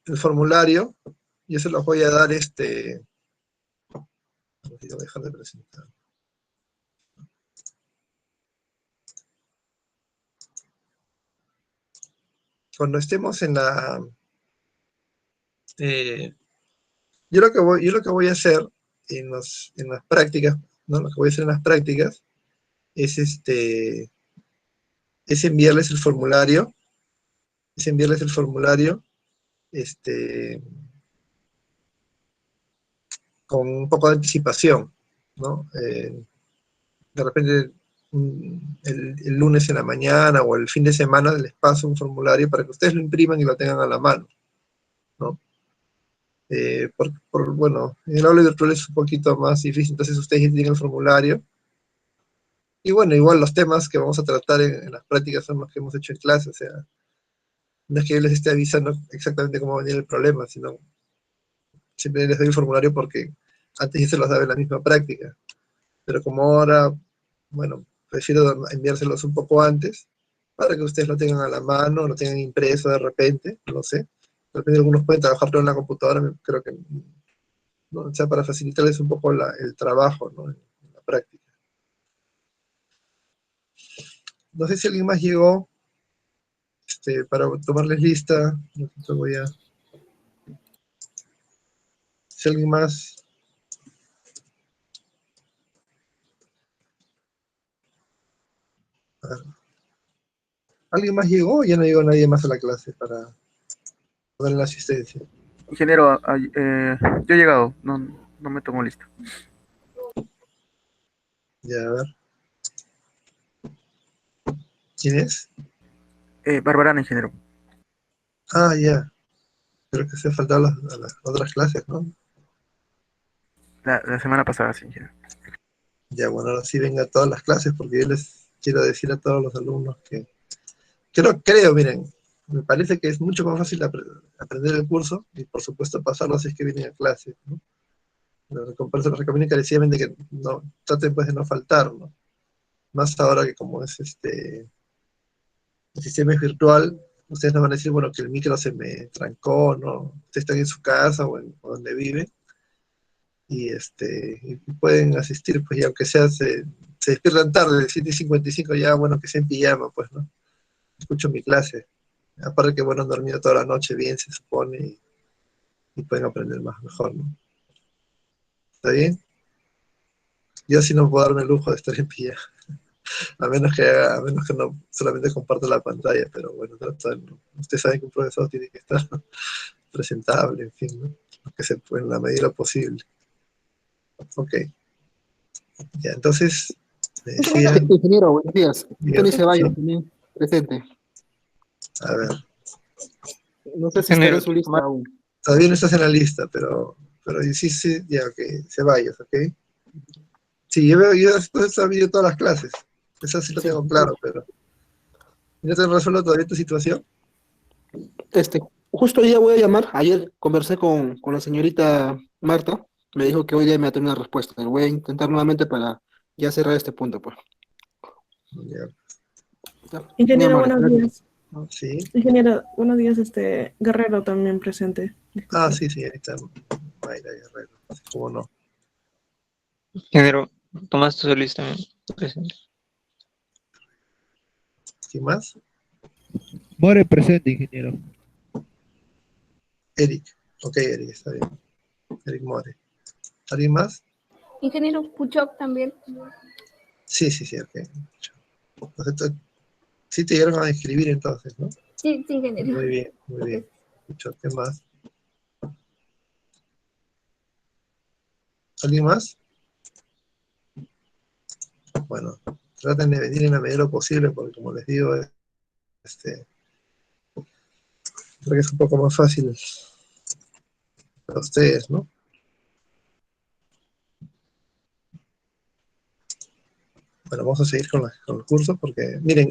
Speaker 1: el formulario, yo se los voy a dar voy a dejar de presentar. Cuando estemos en la... yo lo que voy a hacer en las prácticas, ¿no? Lo que voy a hacer en las prácticas es es enviarles el formulario, es enviarles el formulario, con un poco de anticipación, ¿no? De repente el lunes en la mañana o el fin de semana les paso un formulario para que ustedes lo impriman y lo tengan a la mano, ¿no? Bueno, en el aula virtual es un poquito más difícil, entonces ustedes ya tienen el formulario. Y bueno, igual los temas que vamos a tratar en las prácticas son los que hemos hecho en clase, o sea, no es que yo les esté avisando exactamente cómo va a venir el problema, sino siempre les doy el formulario porque antes ya se los daba en la misma práctica. Pero como ahora, bueno, prefiero enviárselos un poco antes para que ustedes lo tengan a la mano, lo tengan impreso de repente, no sé. De repente algunos pueden trabajar todo en la computadora, creo que, ¿no? O sea, para facilitarles un poco el trabajo, ¿no? En la práctica. No sé si alguien más llegó para tomarles lista. Si alguien más... A ver, ¿alguien más llegó o ya no llegó nadie más a la clase para dar la asistencia?
Speaker 5: Ingeniero, yo he llegado, no me tomo lista.
Speaker 1: Ya, a ver. ¿Quién es?
Speaker 5: Barbarana, ingeniero.
Speaker 1: Ah, ya. Creo que se ha faltado a las otras clases, ¿no?
Speaker 5: La semana pasada, sí, ingeniero.
Speaker 1: Ya, bueno, ahora sí venga a todas las clases porque yo les quiero decir a todos los alumnos que... Creo, miren, me parece que es mucho más fácil aprender el curso y por supuesto pasarlo si es que vienen a clase, ¿no? Por eso les recomiendo encarecidamente que no, traten pues de no faltar, ¿no? Más ahora que como es el sistema es virtual, ustedes no van a decir, bueno, que el micro se me trancó, ¿no? Ustedes están en su casa o donde viven y pueden asistir, pues, y aunque sea, se despiertan tarde, 7:55, ya, bueno, que sea en pijama, pues, ¿no? Escucho mi clase. Aparte que, bueno, han dormido toda la noche bien, se supone, y pueden aprender mejor, ¿no? ¿Está bien? Yo sí no puedo darme el lujo de estar en pijama, a menos que no solamente comparto la pantalla, pero bueno, ustedes saben que un profesor tiene que estar presentable, en fin, ¿no? Lo que se puede en la medida de lo posible. Ok, ya, entonces, me decían,
Speaker 6: Ingeniero, buenos días. Antonio
Speaker 1: sí,
Speaker 6: Ceballos también presente.
Speaker 1: a ver,
Speaker 6: No sé si estará en su lista aún.
Speaker 1: todavía no estás en la lista, pero sí, ya, ok, Ceballos, ok. Sí, yo después he sabido todas las clases, eso sí lo
Speaker 6: Sí.
Speaker 1: tengo claro, pero ¿no te resuelto todavía tu situación?
Speaker 6: Este, justo hoy día voy a llamar. Ayer conversé con la señorita Marta. Me dijo que hoy día me va a tener una respuesta. Pero voy a intentar nuevamente para ya cerrar este punto, pues.
Speaker 1: Ya,
Speaker 6: Ya, muy
Speaker 7: Ingeniero,
Speaker 6: amable.
Speaker 7: buenos
Speaker 6: Gracias.
Speaker 7: días.
Speaker 1: sí,
Speaker 7: Ingeniero, buenos días, Guerrero también presente. Disculpe.
Speaker 1: sí, ahí está Mayra Guerrero, ¿cómo no?
Speaker 8: Ingeniero, Tomás Solís también presente.
Speaker 1: ¿Quién más?
Speaker 9: More presente, ingeniero.
Speaker 1: Eric, ok, Eric, está bien, Eric More. ¿Alguien más?
Speaker 10: Ingeniero Puchok también.
Speaker 1: Sí, ok. Entonces, sí te llegaron a escribir entonces, ¿no?
Speaker 10: Sí, ingeniero.
Speaker 1: Muy bien, muy bien. ¿Qué más? ¿Alguien más? Bueno, traten de venir en la medida de lo posible, porque como les digo, creo que es un poco más fácil para ustedes, ¿no? Bueno, vamos a seguir con los cursos, porque, miren,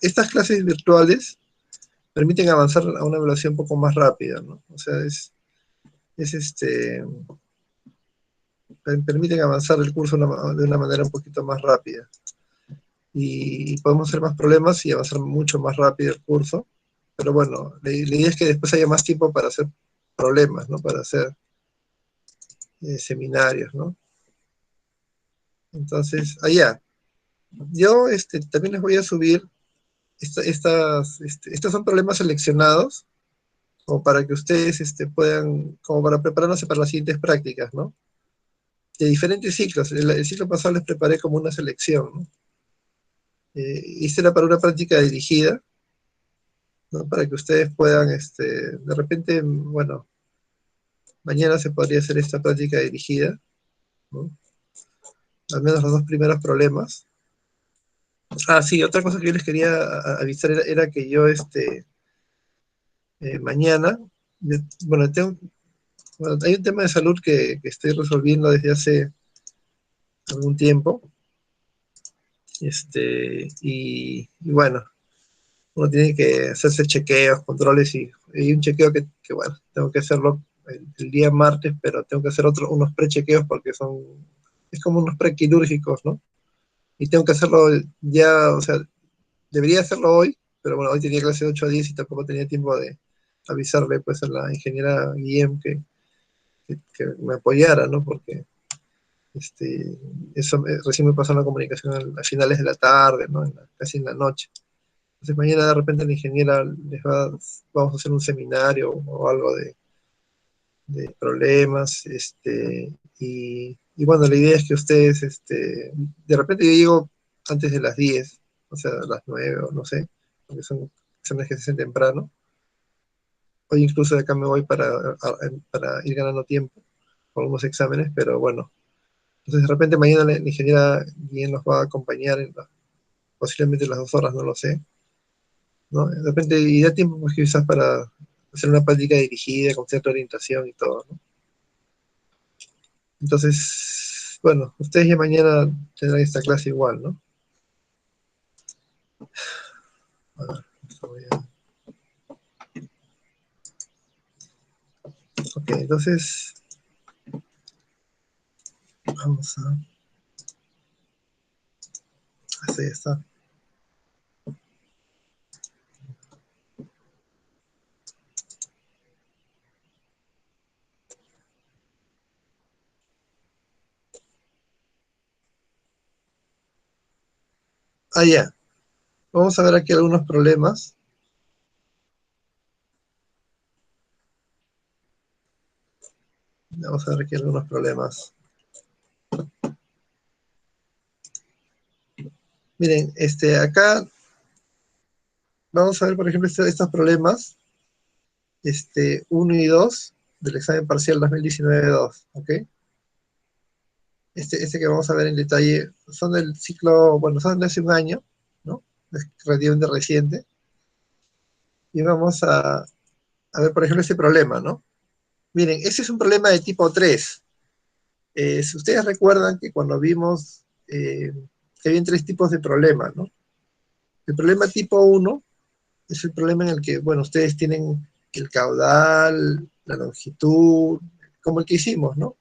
Speaker 1: estas clases virtuales permiten avanzar a una velocidad un poco más rápida, ¿no? O sea, permiten avanzar el curso de una manera un poquito más rápida. Y podemos hacer más problemas y avanzar mucho más rápido el curso. Pero bueno, la idea es que después haya más tiempo para hacer problemas, ¿no? Para hacer seminarios, ¿no? Entonces, allá. Yo también les voy a subir estos son problemas seleccionados como para que ustedes puedan, como para prepararse para las siguientes prácticas, ¿no? De diferentes ciclos. El ciclo pasado les preparé como una selección, ¿no? Esta era para una práctica dirigida, ¿no? Para que ustedes puedan, de repente, bueno, mañana se podría hacer esta práctica dirigida, ¿no? Al menos los dos primeros problemas. Ah, sí, otra cosa que yo les quería avisar era que yo, mañana, bueno, hay un tema de salud que estoy resolviendo desde hace algún tiempo, y bueno, uno tiene que hacerse chequeos, controles, y hay un chequeo que bueno, tengo que hacerlo el día martes, pero tengo que hacer unos prechequeos porque es como unos prequirúrgicos, ¿no? Y tengo que hacerlo ya, o sea, debería hacerlo hoy, pero bueno, hoy tenía clase de 8 a 10 y tampoco tenía tiempo de avisarle pues a la ingeniera Guillem que me apoyara, ¿no? Porque eso recién me pasó la comunicación a finales de la tarde, ¿no? Casi en la noche. Entonces mañana de repente la ingeniera vamos a hacer un seminario o algo de problemas, y bueno, la idea es que ustedes, de repente yo llego antes de las 10, o sea, a las 9 o no sé, porque son exámenes que se hacen temprano. Hoy incluso de acá me voy para ir ganando tiempo con algunos exámenes, pero bueno. Entonces de repente mañana la ingeniera bien nos va a acompañar posiblemente las 2 horas, no lo sé, ¿no? De repente, y da tiempo pues quizás para hacer una práctica dirigida con cierta orientación y todo, ¿no? Entonces, bueno, ustedes ya mañana tendrán esta clase igual, ¿no? A ver, ok, entonces, vamos a... Así está. Ah, ya. Vamos a ver aquí algunos problemas. Vamos a ver aquí algunos problemas. Miren, acá vamos a ver, por ejemplo, estos problemas, 1 y 2 del examen parcial 2019-2, ¿ok? Que vamos a ver en detalle, son del ciclo, bueno, son de hace un año, ¿no? Es relativamente reciente. Y vamos a ver, por ejemplo, este problema, ¿no? Miren, ese es un problema de tipo 3. Si ustedes recuerdan que cuando vimos que había 3 tipos de problemas, ¿no? El problema tipo 1 es el problema en el que, bueno, ustedes tienen el caudal, la longitud, como el que hicimos, ¿no?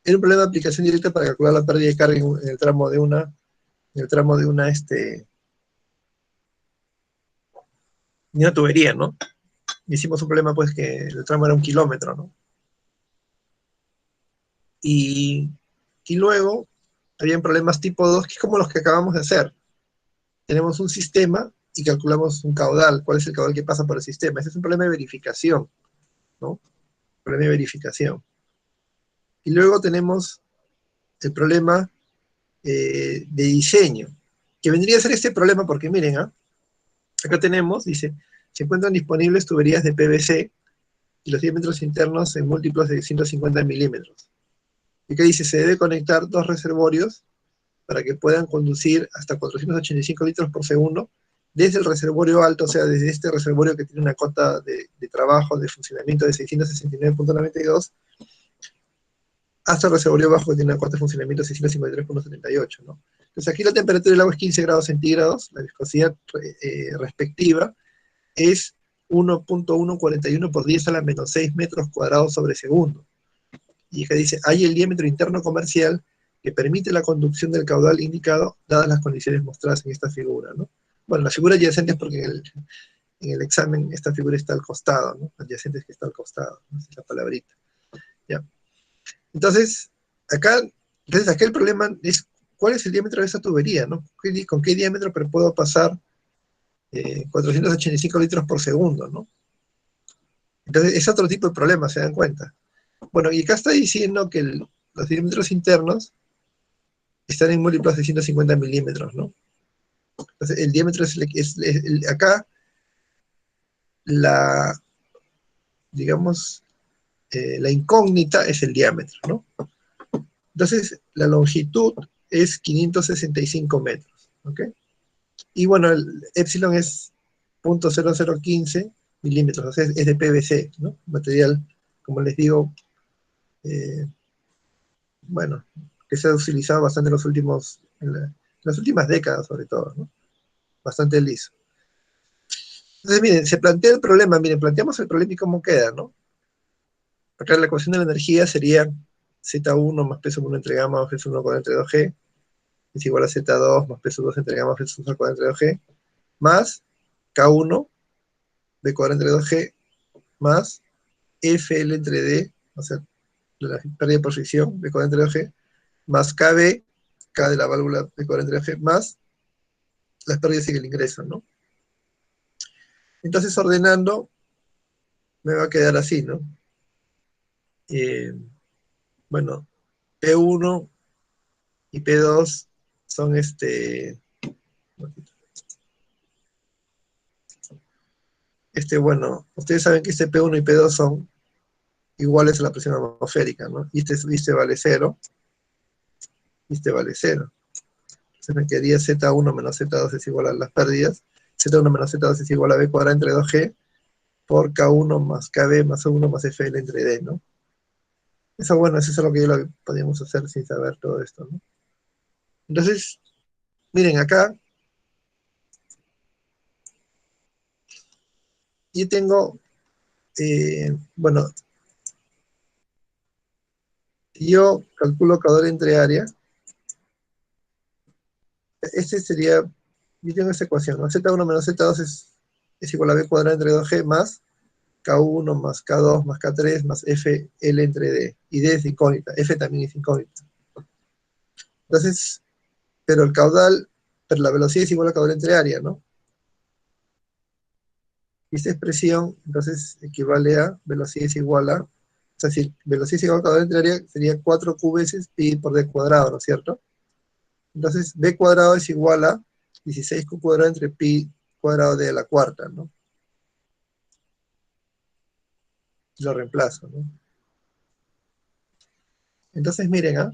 Speaker 1: Era un problema de aplicación directa para calcular la pérdida de carga en el tramo de una tubería, ¿no? Hicimos un problema, pues, que el tramo era 1 kilómetro, ¿no? Y luego, habían problemas tipo 2, que es como los que acabamos de hacer. Tenemos un sistema y calculamos un caudal. ¿Cuál es el caudal que pasa por el sistema? Ese es un problema de verificación, ¿no? Problema de verificación. Y luego tenemos el problema de diseño, que vendría a ser este problema porque miren, acá tenemos, dice, se encuentran disponibles tuberías de PVC y los diámetros internos en múltiplos de 150 milímetros. Y que dice, se debe conectar 2 reservorios para que puedan conducir hasta 485 litros por segundo desde el reservorio alto, o sea, desde este reservorio que tiene una cota de trabajo, de funcionamiento de 669.92, hasta el reservorio bajo que tiene una cota de funcionamiento de 653.78, ¿no? Entonces aquí la temperatura del agua es 15 grados centígrados, la viscosidad respectiva es 1.141 por 10 a la menos 6 metros cuadrados sobre segundo. Y acá dice, hay el diámetro interno comercial que permite la conducción del caudal indicado, dadas las condiciones mostradas en esta figura, ¿no? Bueno, la figura adyacente es porque en el examen esta figura está al costado, ¿no? Adyacente es que está al costado, ¿no? Esa es la palabrita. ¿Ya? Entonces, acá el problema es, ¿cuál es el diámetro de esa tubería, ¿no? ¿Con qué diámetro puedo pasar 485 litros por segundo, ¿no? Entonces, es otro tipo de problema, ¿se dan cuenta? Bueno, y acá está diciendo que los diámetros internos están en múltiplos de 150 milímetros, ¿no? Entonces, el diámetro acá, digamos, la incógnita es el diámetro, ¿no? Entonces, la longitud es 565 metros, ¿ok? Y bueno, el epsilon es 0.0015 milímetros, o sea, es de PVC, ¿no? Material, como les digo, bueno, que se ha utilizado bastante en las últimas décadas, sobre todo, ¿no? Bastante liso. Entonces, miren, se plantea el problema, miren, planteamos el problema y cómo queda, ¿no? Acá la ecuación de la energía sería Z1 más peso 1 entre gamma más peso 1 al cuadrado entre 2G es igual a Z2 más peso 2 entre gamma más peso 2 al cuadrado entre 2G más K1 B cuadrado entre 2G más FL entre D, o sea, la pérdida por fricción B cuadrado entre 2G más KB, K de la válvula B cuadrado entre 2G más las pérdidas y el ingreso, ¿no? Entonces, ordenando, me va a quedar así, ¿no? Bueno, P1 y P2 son bueno, ustedes saben que este P1 y P2 son iguales a la presión atmosférica, ¿no? Y este vale 0, y este vale 0. Entonces me quedaría Z1 menos Z2 es igual a las pérdidas, Z1 menos Z2 es igual a B cuadrado entre 2G por K1 más KB más U1 más FL entre D, ¿no? Eso, bueno, eso es lo que ya lo podíamos hacer sin saber todo esto, ¿no? Entonces, miren, acá yo tengo, bueno, yo calculo caudal entre área. Este sería, yo tengo esta ecuación, ¿no? Z1 menos Z2 es igual a B cuadrado entre 2G más K1 más K2 más K3 más FL entre D. Y D es incógnita, F también es incógnita. Entonces, pero la velocidad es igual a caudal entre área, ¿no? Y esta expresión, entonces, equivale a velocidad es igual a, o sea, si velocidad es igual a caudal entre área, sería 4Q veces pi por D cuadrado, ¿no es cierto? Entonces, B cuadrado es igual a 16Q cuadrado entre pi cuadrado de la cuarta, ¿no? Lo reemplazo, ¿no? Entonces, miren, ¿ah?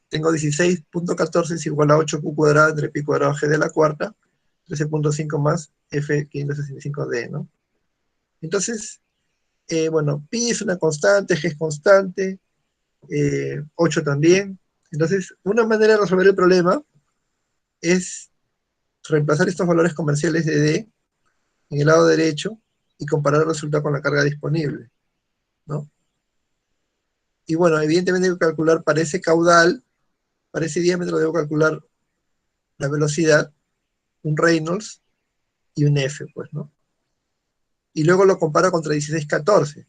Speaker 1: Tengo 16.14 es igual a 8Q cuadrado entre pi cuadrado G de la cuarta, 13.5 más F565D, ¿no? Entonces, bueno, pi es una constante, G es constante, 8 también. Entonces, una manera de resolver el problema es reemplazar estos valores comerciales de D en el lado derecho y comparar el resultado con la carga disponible, ¿no? Y bueno, evidentemente debo calcular para ese caudal, para ese diámetro debo calcular la velocidad, un Reynolds y un F, pues, ¿no? Y luego lo comparo contra 1614.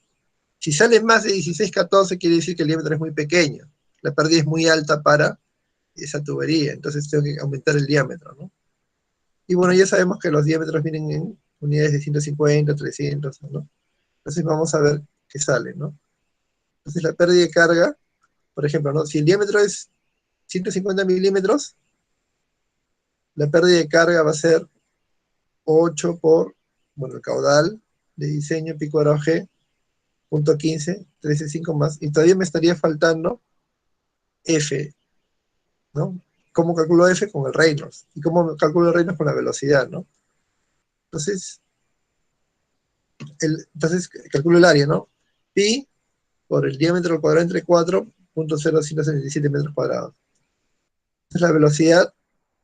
Speaker 1: Si sale más de 1614 quiere decir que el diámetro es muy pequeño, la pérdida es muy alta para esa tubería, entonces tengo que aumentar el diámetro, ¿no? Y bueno, ya sabemos que los diámetros vienen en unidades de 150, 300, ¿no? Entonces vamos a ver qué sale, ¿no? Entonces la pérdida de carga, por ejemplo, ¿no? Si el diámetro es 150 milímetros, la pérdida de carga va a ser 8 por, bueno, el caudal de diseño pi cuadrado G punto 15, 13,5 más, y todavía me estaría faltando F, ¿no? ¿Cómo calculo F? Con el Reynolds. ¿Y cómo calculo el Reynolds? Con la velocidad, ¿no? Entonces, entonces calculo el área, ¿no? Pi por el diámetro al cuadrado entre 4,0177 metros cuadrados. Entonces la velocidad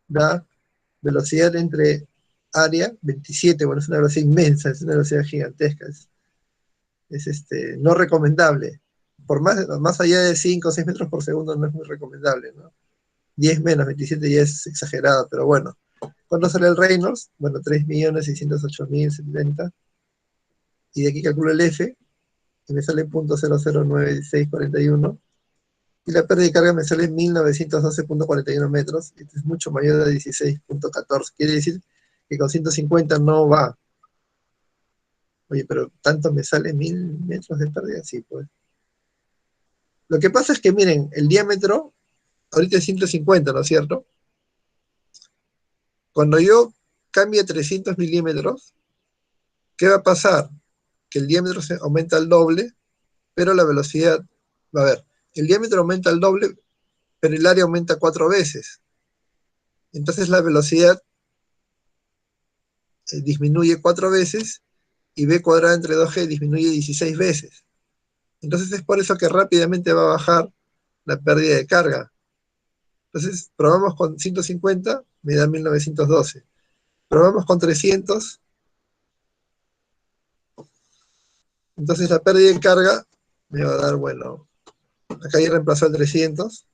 Speaker 1: da velocidad entre área 27, bueno, es una velocidad inmensa, es una velocidad gigantesca, no recomendable. Por más allá de 5 o 6 metros por segundo no es muy recomendable, ¿no? 10 menos, 27 ya es exagerado, pero bueno. ¿Cuánto sale el Reynolds? Bueno, 3.608.070. Y de aquí calculo el F, y me sale 0.009641. Y la pérdida de carga me sale 1912.41 metros. Esto es mucho mayor de 16.14. Quiere decir que con 150 no va. Oye, pero ¿tanto me sale 1000 metros de pérdida? Sí, pues. Lo que pasa es que, miren, el diámetro, ahorita es 150, ¿no es cierto? Cuando yo cambie a 300 milímetros, ¿qué va a pasar? Que el diámetro se aumenta al doble, pero la velocidad, a ver, el diámetro aumenta al doble, pero el área aumenta 4 veces. Entonces la velocidad disminuye 4 veces y b cuadrada entre 2g disminuye 16 veces. Entonces es por eso que rápidamente va a bajar la pérdida de carga. Entonces probamos con 150, me da 1912. Probamos con 300, entonces la pérdida de carga me va a dar, bueno, acá ya reemplazó el 300.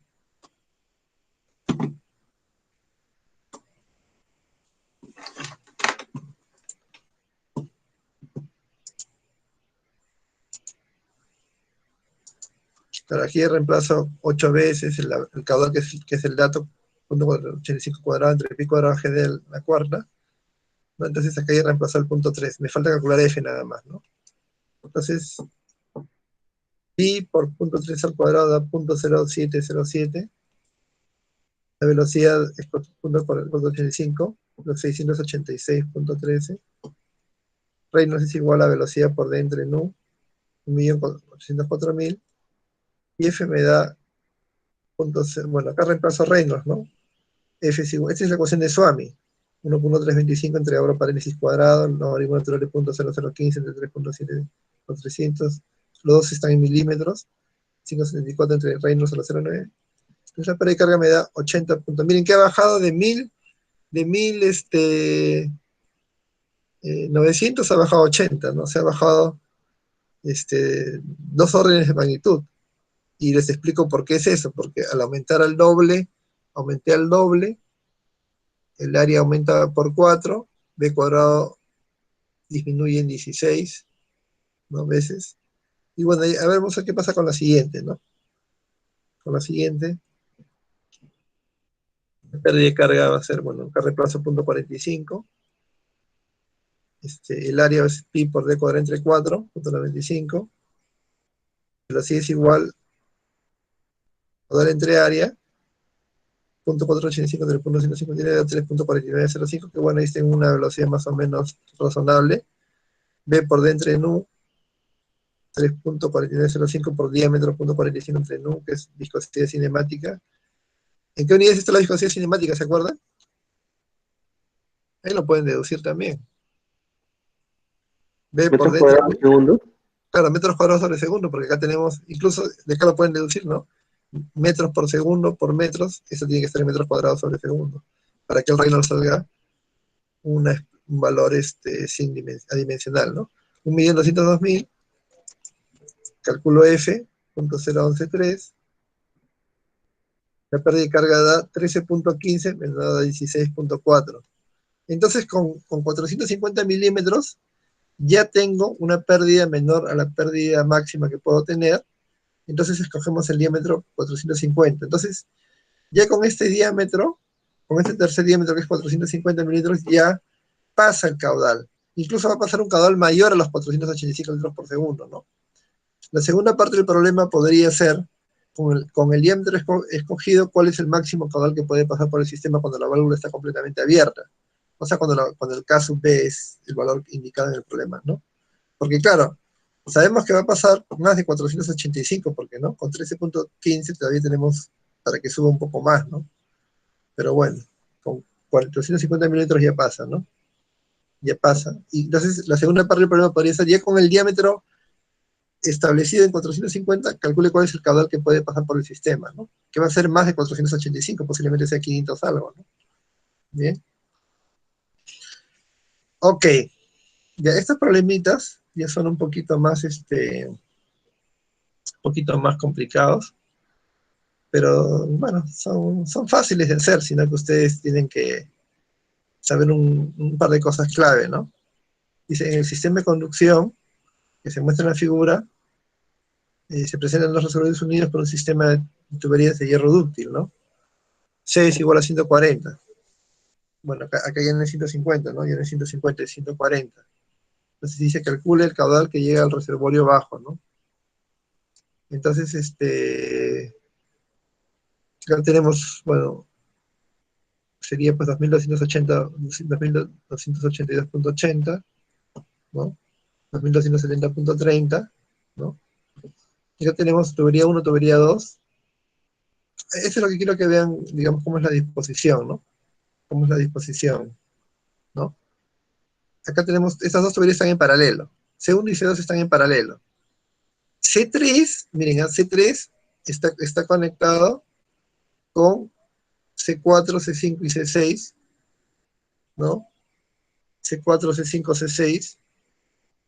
Speaker 1: Pero aquí reemplazo 8 veces el caudal que es el dato, 0.85 cuadrado entre pi cuadrado g de la cuarta, ¿no? Entonces acá ya reemplazo el punto 3. Me falta calcular f nada más, ¿no? Entonces, pi por punto 3 al cuadrado da 0.0707. La velocidad es por punto 85, los 686.13. Reynolds es igual a velocidad por d entre nu, 1.804.000. Y f me da, bueno, acá reemplazo Reynolds, ¿no? F es igual, esta es la ecuación de Swami. 1.325 entre abro paréntesis cuadrado, logaritmo natural de 0.0015 entre 3.7 por 300. Los dos están en milímetros. 574 entre Reynolds a la 0.9. Entonces la pérdida de carga me da 80 puntos. Miren que ha bajado de 900 ha bajado a 80, ¿no? Se ha bajado 2 órdenes de magnitud. Y les explico por qué es eso, porque al aumentar al doble, aumenté al doble, el área aumenta por 4, b cuadrado disminuye en 16, ¿no? Veces. Y bueno, a ver, vamos a ver qué pasa con la siguiente, ¿no? Con la siguiente, la pérdida de carga va a ser, bueno, acá reemplazo punto 45, el área es pi por d cuadrado entre 4, punto 95, velocidad es igual a entre área, punto 485 entre punto 159 a 3.4905, que bueno, ahí tengo una velocidad más o menos razonable. B por D entre nu, 3.4905 por diámetro, punto 45 entre nu, que es viscosidad cinemática. ¿En qué unidades está la viscosidad cinemática, se acuerdan? Ahí lo pueden deducir también. B por
Speaker 4: ¿Metros
Speaker 1: D entre
Speaker 4: cuadrados por segundo?
Speaker 1: claro, metros cuadrados sobre segundo, porque acá tenemos, incluso de acá lo pueden deducir, ¿no? Metros por segundo por metros, eso tiene que estar en metros cuadrados sobre segundo, para que el Reynolds salga un valor adimensional, ¿no? 1.202.000, calculo F, .0113, la pérdida de carga da 13.15, me da 16.4. Entonces, con 450 milímetros, ya tengo una pérdida menor a la pérdida máxima que puedo tener. Entonces escogemos el diámetro 450. Entonces, ya con este diámetro, con este tercer diámetro que es 450 milímetros, ya pasa el caudal. Incluso va a pasar un caudal mayor a los 485 litros por segundo, ¿no? La segunda parte del problema podría ser, con el diámetro escogido, cuál es el máximo caudal que puede pasar por el sistema cuando la válvula está completamente abierta. O sea, cuando el K sub B es el valor indicado en el problema, ¿no? Porque claro, Sabemos que va a pasar más de 485, porque ¿no? Con 13.15 todavía tenemos para que suba un poco más, ¿no? Pero bueno, con 450 milímetros ya pasa, ¿no? Ya pasa. Y entonces la segunda parte del problema podría ser ya con el diámetro establecido en 450, calcule cuál es el caudal que puede pasar por el sistema, ¿no? Que va a ser más de 485, posiblemente sea 500 algo, ¿no? Bien. Ok. Ya estos problemitas ya son un poquito más, un poquito más complicados, pero bueno, son fáciles de hacer, sino que ustedes tienen que saber un par de cosas clave, ¿no? Dice, en el sistema de conducción, que se muestra en la figura, se presentan los reservorios unidos por un sistema de tuberías de hierro dúctil, ¿no? C es igual a 140. Bueno, acá ya no es 150, ¿no? Ya no es 150, es 140. Entonces dice, calcule el caudal que llega al reservorio bajo, ¿no? Entonces, acá tenemos, bueno, sería pues 2280, 2282.80, ¿no? 2270.30, ¿no? Y acá tenemos tubería 1, tubería 2. Eso es lo que quiero que vean, digamos, cómo es la disposición, ¿no? Cómo es la disposición, ¿no? Acá tenemos, estas dos tuberías están en paralelo. C1 y C2 están en paralelo. C3, miren, C3 está conectado con C4, C5 y C6, ¿no? C4, C5, C6,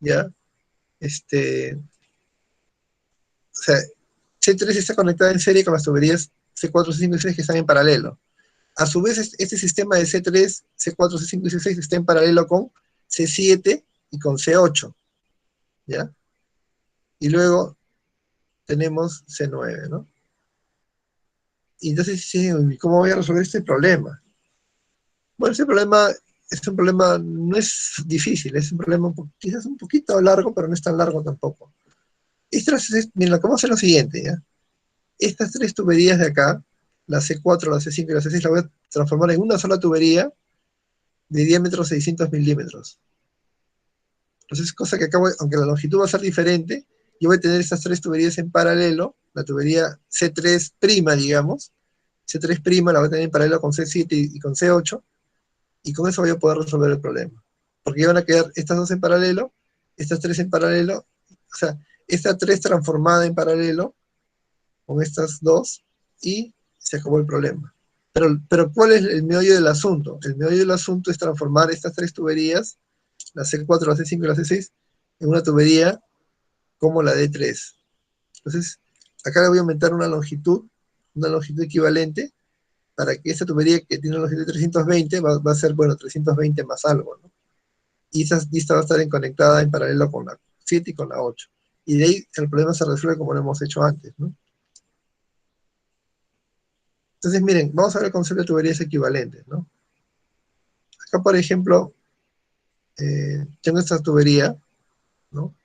Speaker 1: ¿ya? O sea, C3 está conectada en serie con las tuberías C4, C5 y C6 que están en paralelo. A su vez, este sistema de C3, C4, C5 y C6 está en paralelo con C7 y con C8, ¿ya? Y luego tenemos C9, ¿no? Y entonces, sí, ¿cómo voy a resolver este problema? Bueno, este problema es un problema, no es difícil, es un problema quizás un poquito largo, pero no es tan largo tampoco. Miren, lo que vamos a hacer es lo siguiente, ¿ya? Estas tres tuberías de acá, la C4, la C5 y la C6, la voy a transformar en una sola tubería de diámetro 600 milímetros. Entonces, cosa que acá, aunque la longitud va a ser diferente, yo voy a tener estas tres tuberías en paralelo, la tubería C3', digamos, C3' la voy a tener en paralelo con C7 y con C8, y con eso voy a poder resolver el problema. Porque ya van a quedar estas dos en paralelo, estas tres en paralelo, o sea, esta tres transformada en paralelo con estas dos, y se acabó el problema. Pero ¿cuál es el meollo del asunto? El meollo del asunto es transformar estas tres tuberías, la C4, la C5 y la C6, en una tubería como la D3. Entonces, acá le voy a aumentar una longitud equivalente, para que esta tubería que tiene una longitud de 320 va a ser, bueno, 320 más algo, ¿no? Y esta va a estar conectada en paralelo con la 7 y con la 8. Y de ahí el problema se resuelve como lo hemos hecho antes, ¿no? Entonces, miren, vamos a ver el concepto de tuberías equivalentes, ¿no? Acá, por ejemplo, tengo esta tubería, ¿no?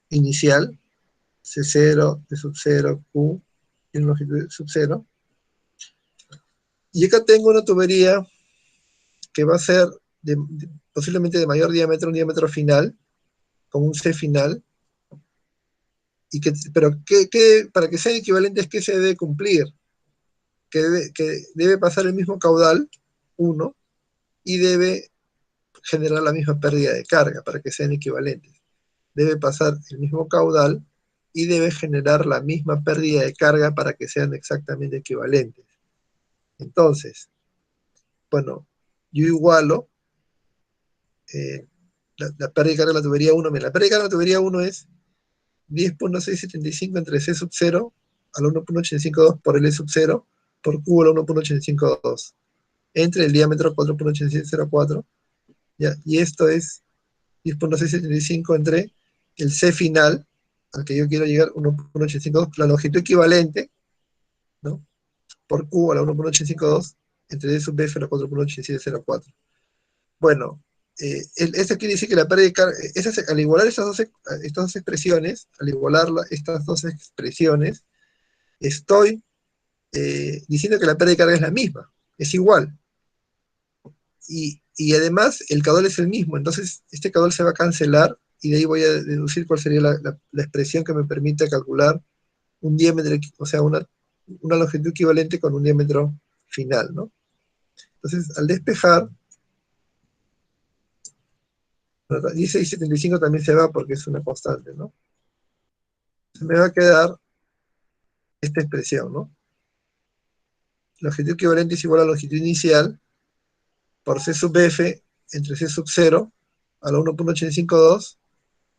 Speaker 1: Inicial, C0, D sub 0, Q, tiene longitud de sub 0. Y acá tengo una tubería que va a ser posiblemente de mayor diámetro, un diámetro final, con un C final, pero para que sean equivalentes, ¿qué se debe cumplir? Que debe pasar el mismo caudal, 1, y debe generar la misma pérdida de carga para que sean equivalentes. Debe pasar el mismo caudal y debe generar la misma pérdida de carga para que sean exactamente equivalentes. Entonces, bueno, yo igualo la pérdida de carga de la tubería 1. La pérdida de carga de la tubería 1 es 10.675 entre C sub 0 al 1.852 por L sub 0 por Q al 1.852 entre el diámetro 4.8704, ¿ya? Y esto es 10.675 entre el C final, al que yo quiero llegar, 1.852, la longitud equivalente, ¿no? Por Q a la 1.852, entre D sub B a la 4.8704. Bueno, esto quiere decir que la pérdida de carga, al igualar estas dos expresiones, estas dos expresiones, estoy diciendo que la pérdida de carga es la misma, es igual. Y además el caudal es el mismo, entonces este caudal se va a cancelar y de ahí voy a deducir cuál sería la expresión que me permite calcular un diámetro, o sea, una longitud equivalente con un diámetro final, ¿no? Entonces, al despejar, 16,75 también se va porque es una constante, ¿no? Se me va a quedar esta expresión, ¿no? Longitud equivalente es igual a longitud inicial por C sub f entre C sub 0 a la 1.852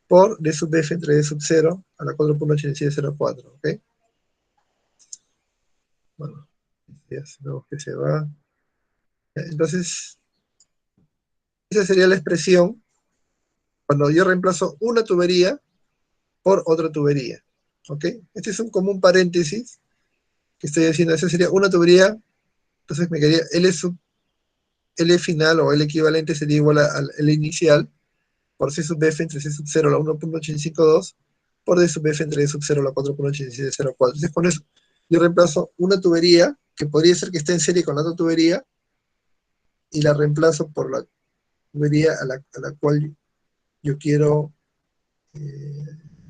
Speaker 1: por D sub f entre D sub 0 a la 4.8704, ¿ok? Bueno, ya sabemos que se va. Entonces, esa sería la expresión cuando yo reemplazo una tubería por otra tubería, ¿ok? Este es un común paréntesis que estoy haciendo. Esa sería una tubería, entonces me quedaría L final o L equivalente sería igual al L inicial por C sub f entre C sub 0 a la 1.852 por D sub f entre D sub 0 a la 4.8704. Entonces con eso yo reemplazo una tubería que podría ser que esté en serie con la otra tubería y la reemplazo por la tubería a la cual yo quiero,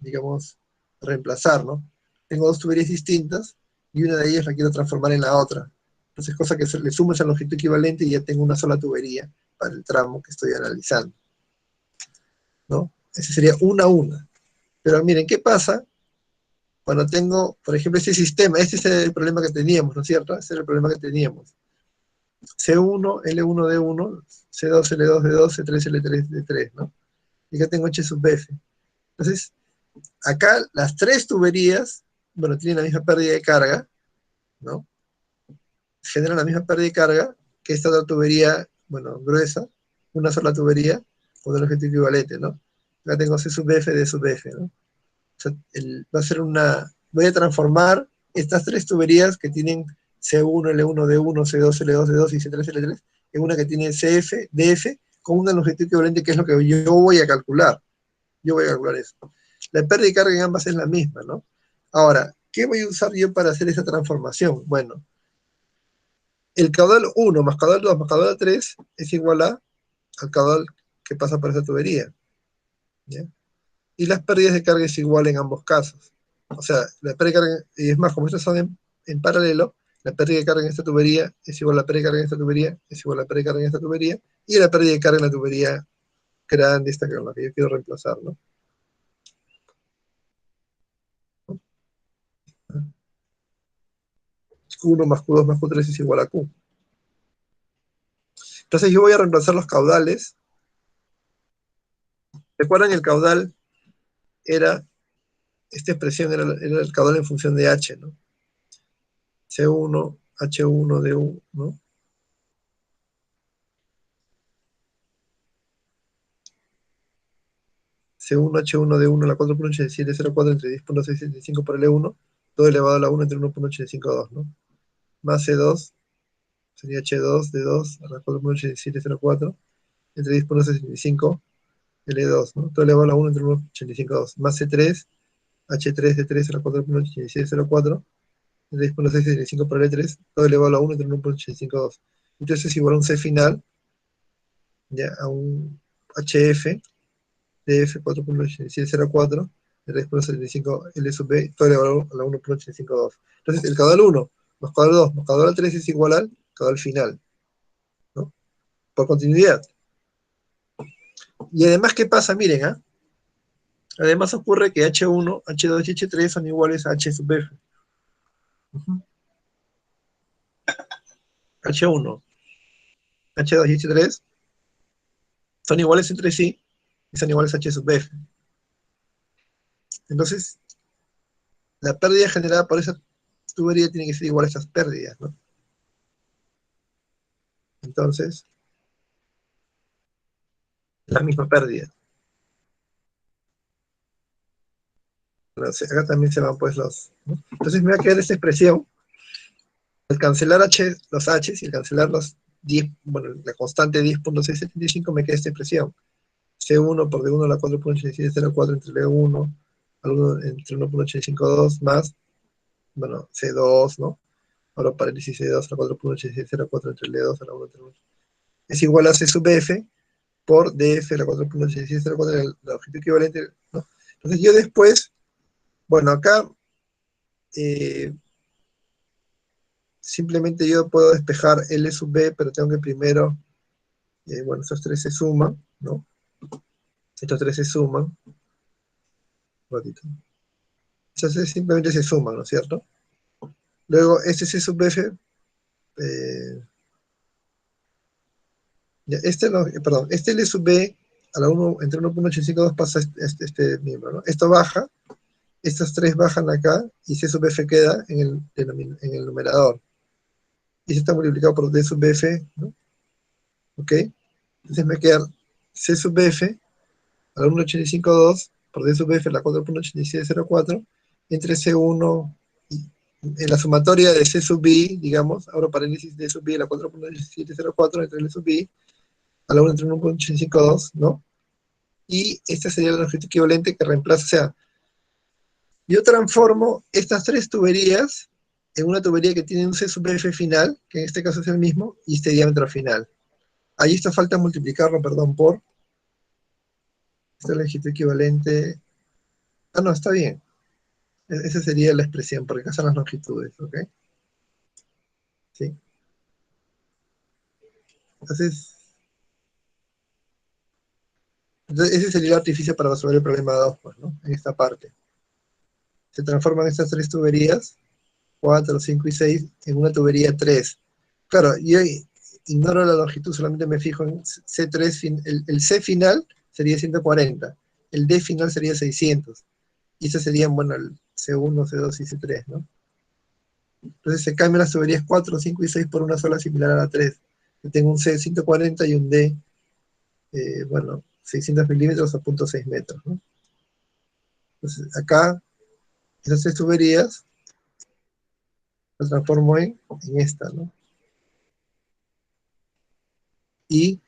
Speaker 1: digamos, reemplazar, ¿no? Tengo dos tuberías distintas y una de ellas la quiero transformar en la otra. Entonces, cosa que le sumo esa longitud equivalente y ya tengo una sola tubería para el tramo que estoy analizando, ¿no? Ese sería una a una. Pero miren, ¿qué pasa cuando tengo, por ejemplo, este sistema? Este es el problema que teníamos, ¿no es cierto? Ese era el problema que teníamos. C1, L1, D1, C2, L2, D2, C3, L3, D3, ¿no? Y acá tengo H sub F. Entonces, acá las tres tuberías, bueno, tienen la misma pérdida de carga, ¿no? Generan la misma pérdida de carga que esta otra tubería, bueno, gruesa, una sola tubería, con el objeto equivalente, ¿no? Acá tengo C sub F, D sub F, ¿no? O sea, va a ser voy a transformar estas tres tuberías que tienen C1, L1, D1, C2, L2, D2 y C3, L3, en una que tiene CF, DF, con una longitud equivalente que es lo que yo voy a calcular. Yo voy a calcular eso. La pérdida de carga en ambas es la misma, ¿no? Ahora, ¿qué voy a usar yo para hacer esa transformación? Bueno, el caudal 1 más caudal 2 más caudal 3 es igual al caudal que pasa por esa tubería, ¿ya? Y las pérdidas de carga es igual en ambos casos. O sea, la pérdida de carga, y es más, como estas son en paralelo, la pérdida de carga en esta tubería es igual a la pérdida de carga en esta tubería, es igual a la pérdida de carga en esta tubería, y la pérdida de carga en la tubería grande, esta con la que yo quiero reemplazar, ¿no? 1 más Q2 más Q3 es igual a Q. Entonces yo voy a reemplazar los caudales. ¿Recuerdan? El caudal era, esta expresión era el caudal en función de H, ¿no? C1, H1, D1, ¿no? C1, H1, D1 a la 4.8704 entre 10.675 por L1, todo elevado a la 1 entre 1.852, ¿no? Más C2, sería H2, D2 a la 4.8704 entre 10.675 L2, ¿no? Todo elevado a la 1 entre 1.852, más C3, H3, D3 a la 4.8704 entre 10.675 por L3, todo elevado a la 1 entre 1.852. Entonces es igual a un C final, ya, a un HF, DF 4.8704, el 10.75 L sub B, todo elevado a la 1.852. Entonces, el caudal 1 más caudal 2 más caudal 3 es igual al caudal final, ¿no? Por continuidad. Y además, ¿qué pasa? Miren, ¿ah? Además ocurre que H1, H2 y H3 son iguales a H sub F. H1, H2 y H3 son iguales entre sí y son iguales a H sub F. Entonces, la pérdida generada por esa tubería tiene que ser igual a esas pérdidas, ¿no? Entonces, la misma pérdida. Acá también se van pues los, ¿no? Entonces me va a quedar esta expresión. Al cancelar los H y al cancelar los 10, bueno, la constante 10.675 me queda esta expresión. C1 por D1 a la 4.8704 entre L1 entre 1.852 más, bueno, C2, ¿no? Ahora paréntesis C2 a la 4.8704 entre L2 a la 1 entre 1. Es igual a C sub F por DF, la 4.8604, la longitud equivalente, ¿no? Entonces yo después, bueno, acá simplemente yo puedo despejar L sub B, pero tengo que primero, bueno, estos tres se suman, ¿no? Estos tres se suman, un ratito. Entonces simplemente se suman, ¿no es cierto? Luego este C sub F, este no, perdón, este L sub B a la 1, entre 1.852 pasa este miembro, ¿no? Esto baja, estos tres bajan acá y C sub F queda en el numerador. Y se está multiplicado por D sub F, ¿no? ¿Ok? Entonces me queda C sub F a la 1.852 por D sub F a la 4.8704 entre C1 y en la sumatoria de C sub B, digamos, abro paréntesis D sub B a la 4.8704 entre L sub B a la 1 entre 1.852, ¿no? Y esta sería la longitud equivalente que reemplaza, o sea, yo transformo estas tres tuberías en una tubería que tiene un C sub F final, que en este caso es el mismo, y este diámetro final. Ahí esto falta multiplicarlo, perdón, por esta longitud equivalente. Ah, no, está bien. Esa sería la expresión, porque acá son las longitudes, ¿ok? Sí. Entonces ese sería el artificio para resolver el problema 2, pues, ¿no? En esta parte. Se transforman estas tres tuberías, 4, 5 y 6, en una tubería 3. Claro, yo ignoro la longitud, solamente me fijo en C3, el C final sería 140, el D final sería 600, y estos serían, bueno, el C1, C2 y C3, ¿no? Entonces se cambian las tuberías 4, 5 y 6 por una sola similar a la 3. Yo tengo un C de 140 y un D, bueno, 600 milímetros a 0.6 metros, ¿no? Entonces acá, esas tres tuberías las transformo en esta, ¿no? Y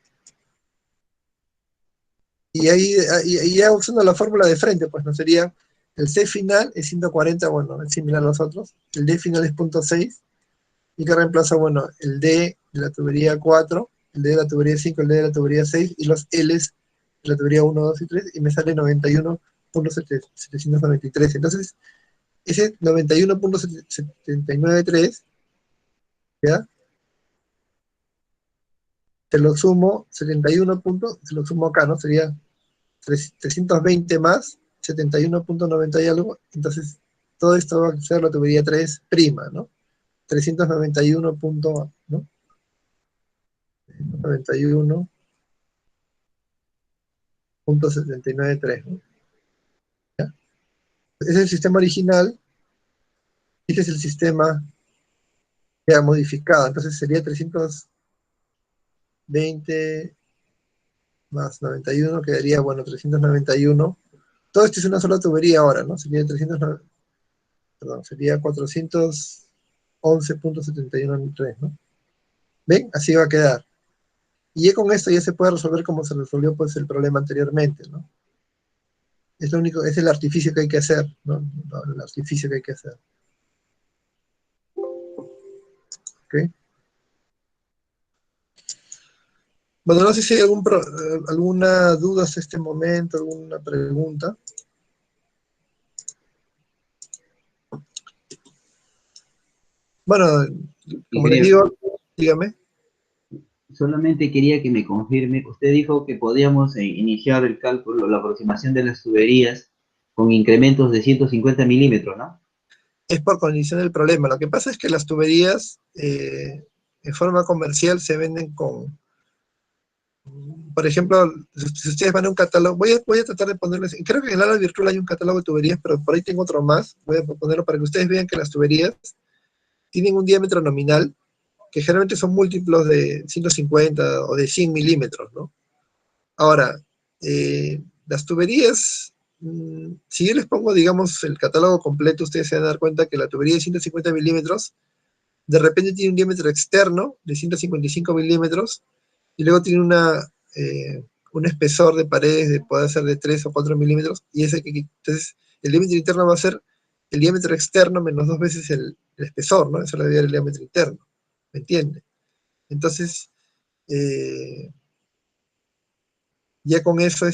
Speaker 1: ahí ya usando la fórmula de frente, pues no sería el C final es 140, bueno, es similar a los otros, el D final es 0.6, y que reemplaza, bueno, el D de la tubería 4, el D de la tubería 5, el D de la tubería 6, y los L's de la tubería 1, 2 y 3, y me sale 91.793. Entonces, ese 91.793, ¿ya? Te lo sumo, 71 puntos, se lo sumo acá, ¿no? Sería 320 más 71.90 y algo, entonces todo esto va a ser la tubería 3 prima, ¿no? 391 punto, ¿no? 91.793, ¿no? ¿Ya? Ese es el sistema original, este es el sistema ya modificado, entonces sería 320 más 91, quedaría, bueno, 391. Todo esto es una sola tubería ahora, ¿no? Sería 390, perdón, sería 411.71 ¿no? ¿Ven? Así va a quedar. Y ya con esto ya se puede resolver como se resolvió pues el problema anteriormente, ¿no? Es lo único, es el artificio que hay que hacer, ¿no? El artificio que hay que hacer. ¿Ok? Bueno, no sé si hay alguna duda hasta este momento, alguna pregunta. Bueno, como les digo, dígame.
Speaker 3: Solamente quería que me confirme, usted dijo que podíamos iniciar el cálculo, la aproximación de las tuberías con incrementos de 150 milímetros, ¿no?
Speaker 1: Es por condición del problema. Lo que pasa es que las tuberías en forma comercial se venden con, por ejemplo, si ustedes van a un catálogo, voy a tratar de ponerles, creo que en el aula virtual hay un catálogo de tuberías, pero por ahí tengo otro más, voy a ponerlo para que ustedes vean que las tuberías tienen un diámetro nominal, que generalmente son múltiplos de 150 o de 100 milímetros, ¿no? Ahora, las tuberías, si yo les pongo, digamos, el catálogo completo, ustedes se van a dar cuenta que la tubería de 150 milímetros, de repente tiene un diámetro externo de 155 milímetros, y luego tiene un espesor de paredes de puede ser de 3 o 4 milímetros, y entonces el diámetro interno va a ser el diámetro externo menos dos veces el espesor, ¿no? Eso le da el diámetro interno, ¿me entiende? Entonces, ya con eso,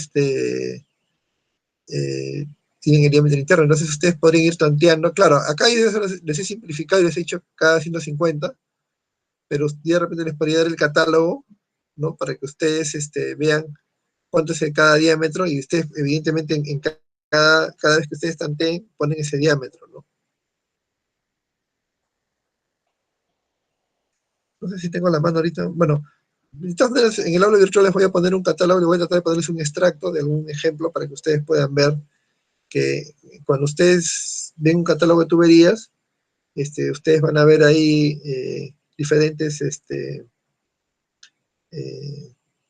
Speaker 1: tienen el diámetro interno. Entonces ustedes podrían ir tanteando. Claro, acá yo les he simplificado y les he hecho cada 150, pero de repente les podría dar el catálogo, ¿no? Para que ustedes vean cuánto es cada diámetro y ustedes, evidentemente, en cada vez que ustedes tanteen, ponen ese diámetro, ¿no? No sé si tengo la mano ahorita. Bueno, de todas maneras, en el aula virtual les voy a poner un catálogo, les voy a tratar de ponerles un extracto de algún ejemplo para que ustedes puedan ver que cuando ustedes ven un catálogo de tuberías, ustedes van a ver ahí diferentes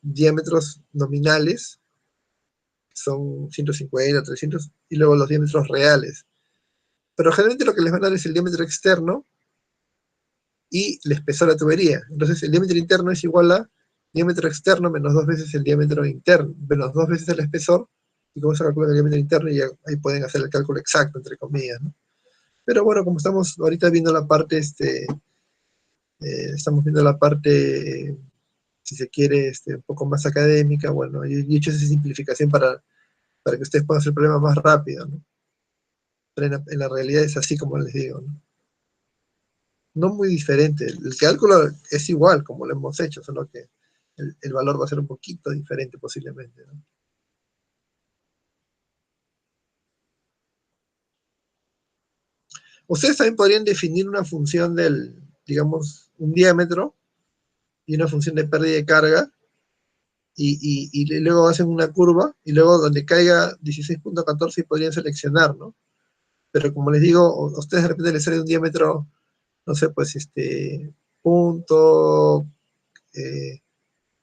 Speaker 1: diámetros nominales, son 150, 300, y luego los diámetros reales. Pero generalmente lo que les van a dar es el diámetro externo y el espesor de la tubería. Entonces el diámetro interno es igual a diámetro externo menos 2 veces el diámetro interno, menos 2 veces el espesor, y con eso calculan el diámetro interno y ya ahí pueden hacer el cálculo exacto, entre comillas, ¿no? Pero bueno, como estamos ahorita viendo la parte, estamos viendo la parte, si se quiere, un poco más académica, bueno, yo he hecho esa simplificación para que ustedes puedan hacer el problema más rápido, ¿no? Pero en la realidad es así como les digo, ¿no? No muy diferente. El cálculo es igual como lo hemos hecho, solo que el valor va a ser un poquito diferente posiblemente, ¿no? Ustedes también podrían definir una función del, digamos, un diámetro y una función de pérdida de carga, y luego hacen una curva, y luego donde caiga 16.14 podrían seleccionar, ¿no? Pero como les digo, a ustedes de repente les sale un diámetro, no sé, pues punto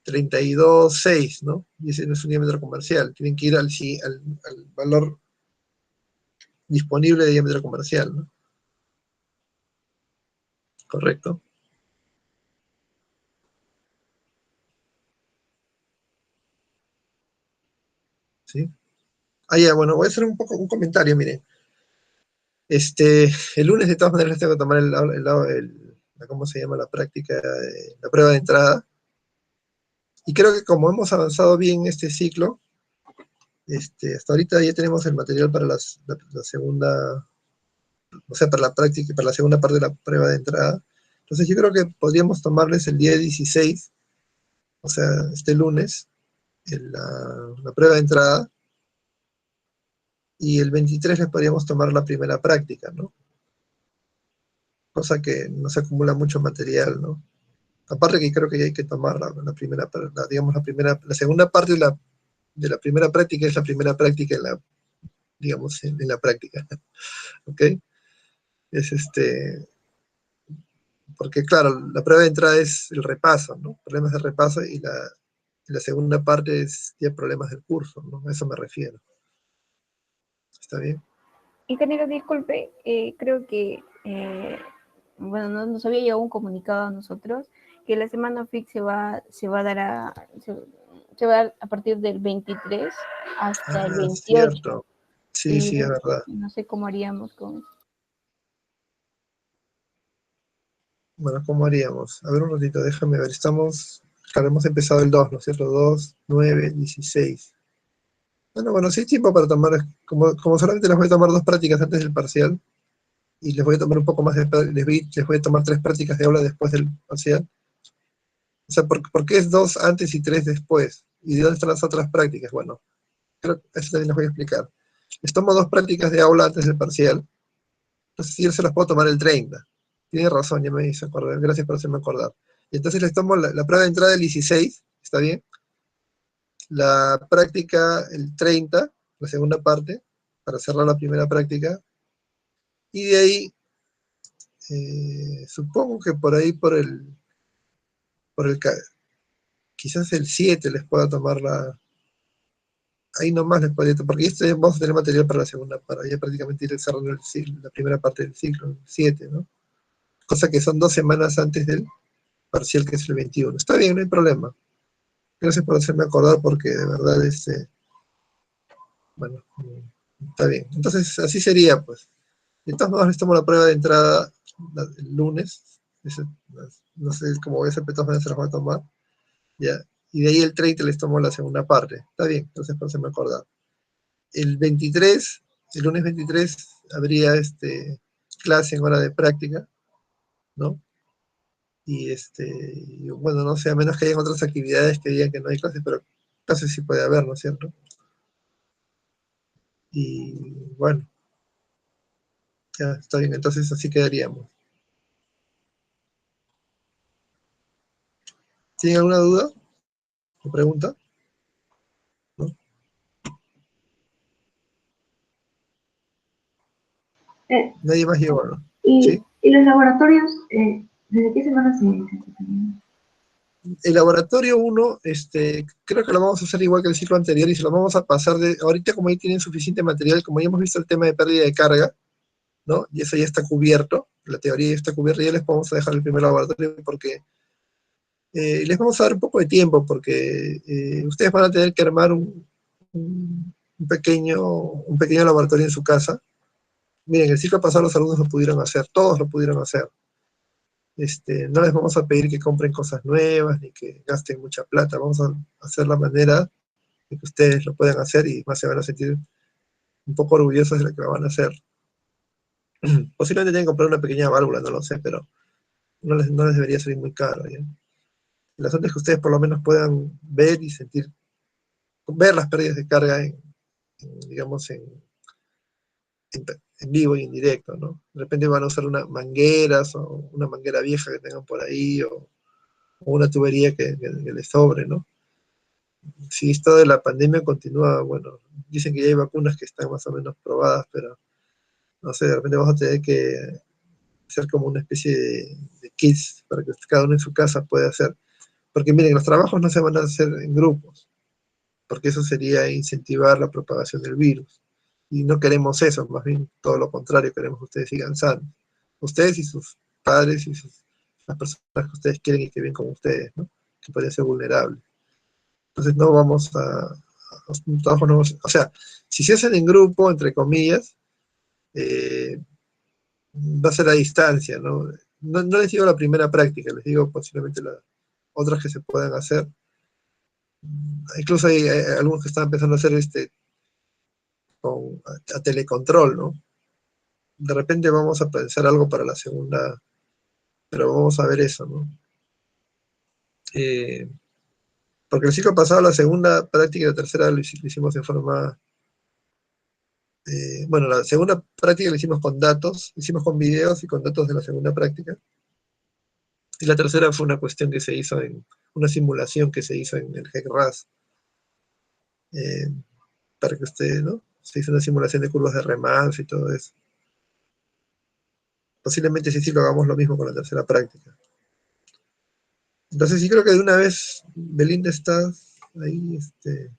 Speaker 1: 32.6, ¿no? Y ese no es un diámetro comercial, tienen que ir al valor disponible de diámetro comercial, ¿no? ¿Correcto? ¿Sí? Ah, ya, bueno, voy a hacer un comentario, miren. El lunes de todas maneras les tengo que tomar ¿cómo se llama? La práctica, la prueba de entrada. Y creo que como hemos avanzado bien en este ciclo, hasta ahorita ya tenemos el material para la segunda, o sea, para la práctica, para la segunda parte de la prueba de entrada. Entonces yo creo que podríamos tomarles el día 16, o sea, este lunes, la prueba de entrada, y el 23 les podríamos tomar la primera práctica, ¿no? Cosa que no se acumula mucho material, ¿no? Aparte que creo que ya hay que tomar la primera, digamos, la segunda parte de la primera práctica es la primera práctica digamos, en la práctica, ¿ok? Es porque claro, la prueba de entrada es el repaso, ¿no? Problemas de repaso, y la segunda parte es ya problemas del curso, ¿no? A eso me refiero. ¿Está bien?
Speaker 10: Ingeniero, disculpe, creo que, bueno, nos había llegado un comunicado a nosotros que la semana FIC se va a dar se va a dar a partir del 23 hasta el 28.
Speaker 1: Cierto. Sí,
Speaker 10: Y
Speaker 1: sí, es verdad.
Speaker 10: no sé cómo haríamos con eso.
Speaker 1: Bueno, ¿cómo haríamos? A ver un ratito, déjame ver. Claro, hemos empezado el 2, ¿no es cierto? 2, 9, 16. Bueno, sí hay tiempo para tomar, como solamente les voy a tomar 2 prácticas antes del parcial, y les voy a tomar un poco más les voy a tomar 3 prácticas de aula después del parcial. O sea, ¿por qué es 2 antes y 3 después? ¿Y de dónde están las otras prácticas? Bueno, creo que eso también les voy a explicar. Les tomo 2 prácticas de aula antes del parcial, entonces yo se las puedo tomar el 30. Tiene razón, ya me hizo acordar, gracias por hacerme acordar. Y entonces les tomo la prueba de entrada del 16, ¿está bien? La práctica el 30, la segunda parte, para cerrar la primera práctica, y de ahí, supongo que por ahí, quizás el 7 les pueda tomar ahí nomás les podría tomar, porque vamos a tener material para la segunda, para ya prácticamente ir cerrando la primera parte del ciclo, el 7, ¿no? Cosa que son 2 semanas antes del parcial, que es el 21. Está bien, no hay problema. Gracias por hacerme acordar, porque de verdad, bueno, está bien. Entonces, así sería, pues. De todos modos, les tomo la prueba de entrada el lunes. No sé cómo voy a hacer, pero de todas maneras se las voy a tomar. ¿Ya? y de ahí el 30 les tomo la segunda parte. Está bien, entonces por eso me acordaba. El 23, el lunes 23, habría clase en hora de práctica, ¿no? Y bueno, no sé, a menos que hayan otras actividades que digan que no hay clases, pero clases sí puede haber, ¿no es cierto? Y bueno, ya está bien, entonces así quedaríamos. ¿Tienen alguna duda o pregunta? ¿No? Nadie más llegó, ¿no? ¿Sí?
Speaker 2: ¿Y los laboratorios, desde qué semana se empiezan?
Speaker 1: El laboratorio 1, creo que lo vamos a hacer igual que el ciclo anterior y se lo vamos a pasar ahorita como ahí tienen suficiente material, como ya hemos visto el tema de pérdida de carga, ¿no? Y eso ya está cubierto, la teoría ya está cubierta, ya les vamos a dejar el primer laboratorio porque les vamos a dar un poco de tiempo porque ustedes van a tener que armar un pequeño laboratorio en su casa. Miren, el ciclo pasado los alumnos lo pudieron hacer, todos lo pudieron hacer. No les vamos a pedir que compren cosas nuevas ni que gasten mucha plata, vamos a hacer la manera de que ustedes lo puedan hacer y más se van a sentir un poco orgullosos de lo que lo van a hacer. Posiblemente tengan que comprar una pequeña válvula, no lo sé, pero no les debería salir muy caro, ¿ya? El asunto es que ustedes por lo menos puedan ver y ver las pérdidas de carga digamos, en vivo y en directo, ¿no? De repente van a usar unas mangueras o una manguera vieja que tengan por ahí o una tubería que les sobre, ¿no? Si esto de la pandemia continúa, bueno, dicen que ya hay vacunas que están más o menos probadas, pero no sé, de repente vamos a tener que hacer como una especie de kits para que cada uno en su casa pueda hacer. Porque miren, los trabajos no se van a hacer en grupos, porque eso sería incentivar la propagación del virus. Y no queremos eso, más bien todo lo contrario, queremos que ustedes sigan sanos. Ustedes y sus padres y las personas que ustedes quieren y que viven con ustedes, ¿no? Que pueden ser vulnerables. Entonces no vamos un trabajo no, o sea, si se hacen en grupo, entre comillas, va a ser a distancia, ¿no? No les digo la primera práctica, les digo posiblemente las otras que se puedan hacer. Incluso hay algunos que están empezando a hacer a telecontrol, ¿no? De repente vamos a pensar algo para la segunda, pero vamos a ver eso, ¿no? Porque el ciclo pasado, la segunda práctica y la tercera lo hicimos en forma. Bueno, la segunda práctica la hicimos con datos, hicimos con videos y con datos de la segunda práctica. Y la tercera fue una cuestión que se hizo una simulación que se hizo en el GEC-RAS. Para que usted, ¿no? Se hizo una simulación de curvas de Remanso y todo eso. Posiblemente sí lo hagamos lo mismo con la tercera práctica. Entonces sí creo que de una vez Belinda está ahí, de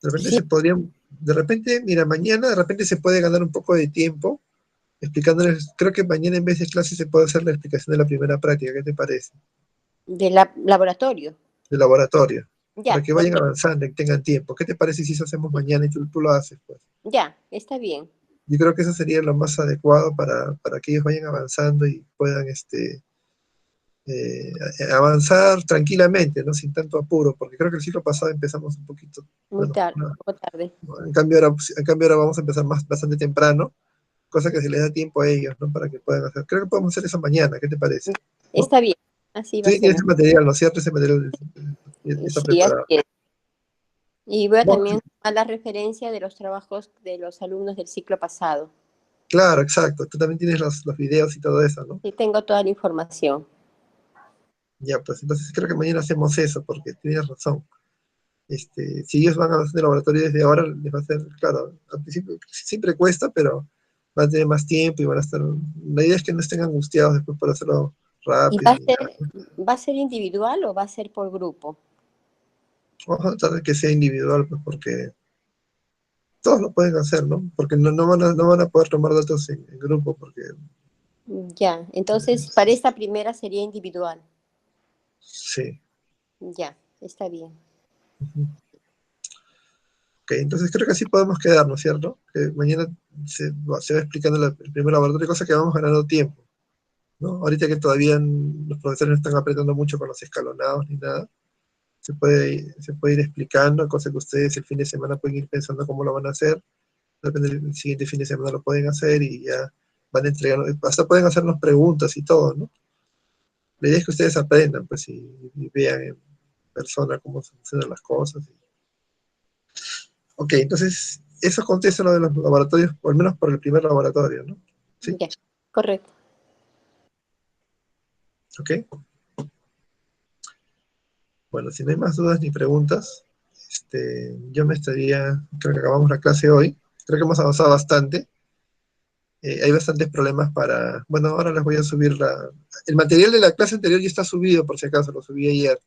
Speaker 1: repente se podría, de repente, mira, mañana de repente se puede ganar un poco de tiempo explicándoles, creo que mañana en vez de clase se puede hacer la explicación de la primera práctica, ¿qué te parece?
Speaker 11: Del laboratorio.
Speaker 1: De laboratorio,
Speaker 11: Ya,
Speaker 1: para que vayan avanzando y tengan tiempo. ¿Qué te parece si eso hacemos mañana y tú lo haces, pues?
Speaker 11: ya, está bien.
Speaker 1: Yo creo que eso sería lo más adecuado para que ellos vayan avanzando y puedan avanzar tranquilamente, ¿no? Sin tanto apuro, porque creo que el ciclo pasado empezamos un poquito.
Speaker 11: Muy tarde, un poco tarde.
Speaker 1: En cambio ahora vamos a empezar bastante temprano, cosa que se les da tiempo a ellos, ¿no? Para que puedan hacer. Creo que podemos hacer eso mañana, ¿qué te parece? ¿No?
Speaker 11: Está bien, así va a
Speaker 1: Sí,
Speaker 11: ser.
Speaker 1: tienes el material, ¿no es cierto? Ese material está preparado.
Speaker 11: Así es. Y voy a
Speaker 1: Bueno,
Speaker 11: también tomar la referencia de los trabajos de los alumnos del ciclo pasado.
Speaker 1: claro, exacto. Tú también tienes los videos y todo eso, ¿no?
Speaker 11: Sí, tengo toda la información.
Speaker 1: Ya, pues entonces creo que mañana hacemos eso, porque tienes razón. Si ellos van a hacer el laboratorio desde ahora, les va a ser, claro, al principio siempre cuesta, pero van a tener más tiempo y van a estar. La idea es que no estén angustiados después por hacerlo
Speaker 11: ¿Y
Speaker 1: rápido.
Speaker 11: va a ser individual o va a ser por grupo?
Speaker 1: Vamos a tratar de que sea individual, pues porque todos lo pueden hacer, ¿no? Porque no van a poder tomar datos en grupo, porque.
Speaker 11: Ya, entonces para esta primera sería individual.
Speaker 1: Sí.
Speaker 11: Ya, está bien.
Speaker 1: Ok, entonces creo que así podemos quedarnos, ¿cierto? Que mañana se va explicando el primer laboratorio, cosa que vamos ganando tiempo, ¿no? Ahorita que todavía los profesores no están apretando mucho con los escalonados ni nada, se puede ir explicando, cosa que ustedes el fin de semana pueden ir pensando cómo lo van a hacer, depende del siguiente fin de semana lo pueden hacer y ya van a entregar, hasta pueden hacernos preguntas y todo, ¿no? La idea es que ustedes aprendan, pues, y vean en persona cómo funcionan las cosas. Ok, entonces, eso contesta lo de los laboratorios, por lo menos por el primer laboratorio, ¿no? ¿Sí?
Speaker 11: Ya, correcto.
Speaker 1: Ok. Bueno, si no hay más dudas ni preguntas, yo me estaría, creo que acabamos la clase hoy, creo que hemos avanzado bastante. Hay bastantes problemas para, bueno, ahora les voy a subir el material de la clase anterior ya está subido, por si acaso, lo subí ayer.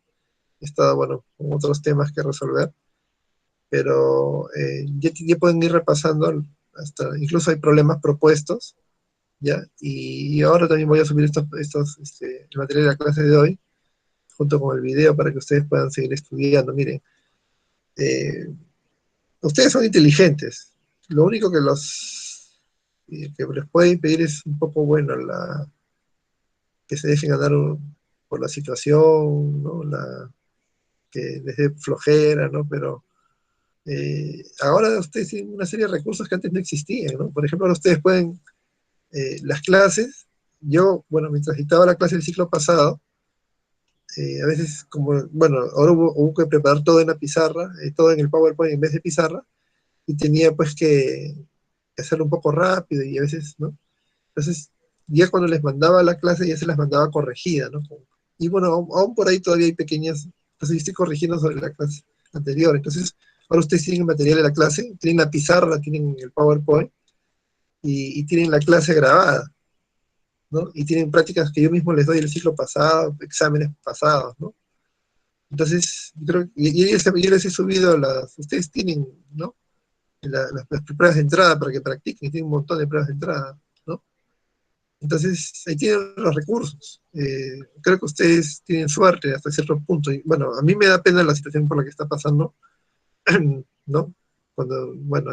Speaker 1: He estado, bueno, con otros temas que resolver, pero ya pueden ir repasando, hasta, incluso hay problemas propuestos, ¿ya? Y ahora también voy a subir el material de la clase de hoy, junto con el video, para que ustedes puedan seguir estudiando. Miren, ustedes son inteligentes, lo único que que les puede impedir es un poco, bueno, que se dejen ganar por la situación, ¿no? Que les dé flojera, ¿no? Pero ahora ustedes tienen una serie de recursos que antes no existían, ¿no? Por ejemplo, ahora ustedes pueden, las clases, yo, bueno, mientras dictaba la clase del ciclo pasado, a veces, como, bueno, ahora hubo que preparar todo en la pizarra, todo en el PowerPoint en vez de pizarra, y tenía pues que hacerlo un poco rápido y a veces, ¿no? Entonces, ya cuando les mandaba la clase, ya se las mandaba corregida, ¿no? Y bueno, aún por ahí todavía hay pequeñas, entonces yo estoy corrigiendo sobre la clase anterior. Entonces, ahora ustedes tienen el material de la clase, tienen la pizarra, la tienen en el PowerPoint, y tienen la clase grabada, ¿no? Y tienen prácticas que yo mismo les doy el ciclo pasado, exámenes pasados, ¿no? Entonces, yo creo, yo les he subido ustedes tienen, ¿no? Las pruebas de entrada para que practiquen, tienen un montón de pruebas de entrada, ¿no? Entonces, ahí tienen los recursos. Creo que ustedes tienen suerte hasta cierto punto. Y, bueno, a mí me da pena la situación por la que está pasando, ¿no? Cuando, bueno,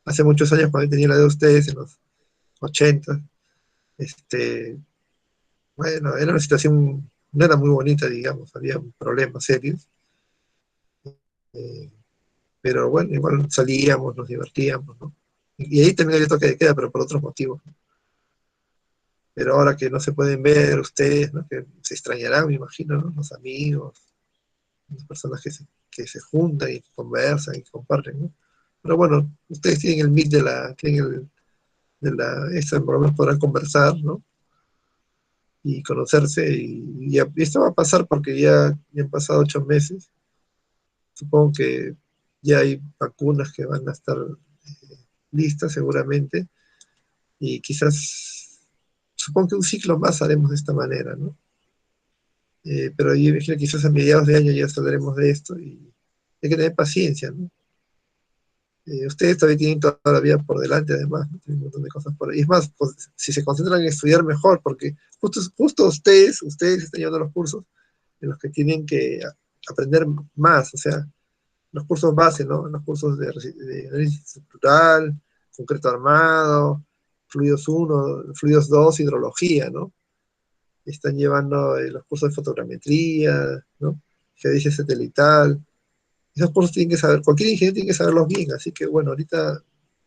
Speaker 1: hace muchos años cuando yo tenía la edad de ustedes, en los 80, bueno, era una situación, no era muy bonita, digamos, había problemas serios. Eh, pero bueno, igual salíamos, nos divertíamos, ¿no? Y ahí también había toque de queda, pero por otros motivos. Pero ahora que no se pueden ver ustedes, ¿no? Que se extrañarán, me imagino, ¿no? Los amigos, las personas que se juntan y conversan y comparten, ¿no? Pero bueno, ustedes tienen el meet por lo menos podrán conversar, ¿no? Y conocerse, y esto va a pasar porque ya han pasado 8 meses. Supongo que ya hay vacunas que van a estar listas seguramente, y quizás, supongo que un ciclo más haremos de esta manera, ¿no? Pero yo imagino que quizás a mediados de año ya saldremos de esto y hay que tener paciencia, ¿no? Ustedes todavía tienen toda la vida por delante, además, ¿no? Tienen un montón de cosas por ahí. Es más, pues, si se concentran en estudiar mejor, porque justo ustedes están llevando los cursos en los que tienen que aprender más, o sea, los cursos base, ¿no? Los cursos de análisis estructural, concreto armado, fluidos 1, fluidos 2, hidrología, ¿no? Están llevando los cursos de fotogrametría, ¿no? Geodesia satelital. Esos cursos tienen que saber, cualquier ingeniero tiene que saberlos bien, así que bueno, ahorita,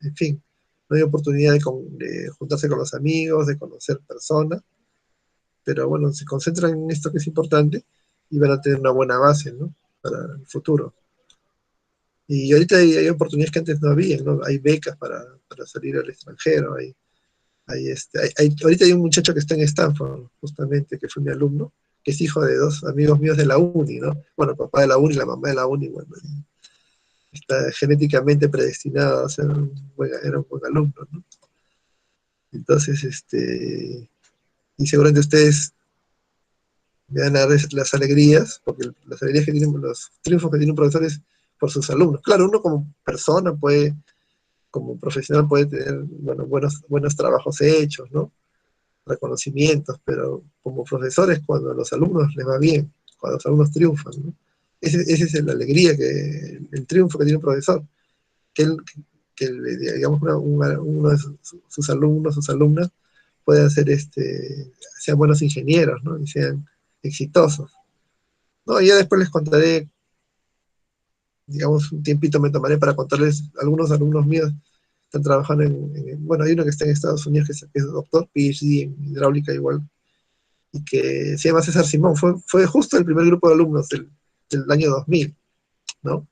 Speaker 1: en fin, no hay oportunidad de juntarse con los amigos, de conocer personas, pero bueno, se concentran en esto que es importante y van a tener una buena base, ¿no? Para el futuro. Y ahorita hay oportunidades que antes no había, ¿no? Hay becas para salir al extranjero, ahorita hay un muchacho que está en Stanford, justamente, que fue mi alumno, que es hijo de dos amigos míos de la uni, ¿no? Bueno, el papá de la uni, la mamá de la uni, bueno, está genéticamente predestinado a ser era un buen alumno, ¿no? Entonces, y seguramente ustedes me van a dar las alegrías, porque las alegrías que tienen, los triunfos que tiene un profesor es por sus alumnos. Claro, uno como persona como profesional puede tener, bueno, buenos trabajos hechos, ¿no? Reconocimientos, pero como profesores, cuando a los alumnos les va bien, cuando los alumnos triunfan, ¿no? Esa es la alegría, el triunfo que tiene un profesor, que digamos, uno de sus alumnos, sus alumnas, puedan sean buenos ingenieros, ¿no? Y sean exitosos, No, ya después les contaré, digamos, un tiempito me tomaré para contarles, algunos alumnos míos están trabajando bueno, hay uno que está en Estados Unidos que es doctor, PhD en hidráulica igual, y que se llama César Simón, fue justo el primer grupo de alumnos del año 2000, ¿no?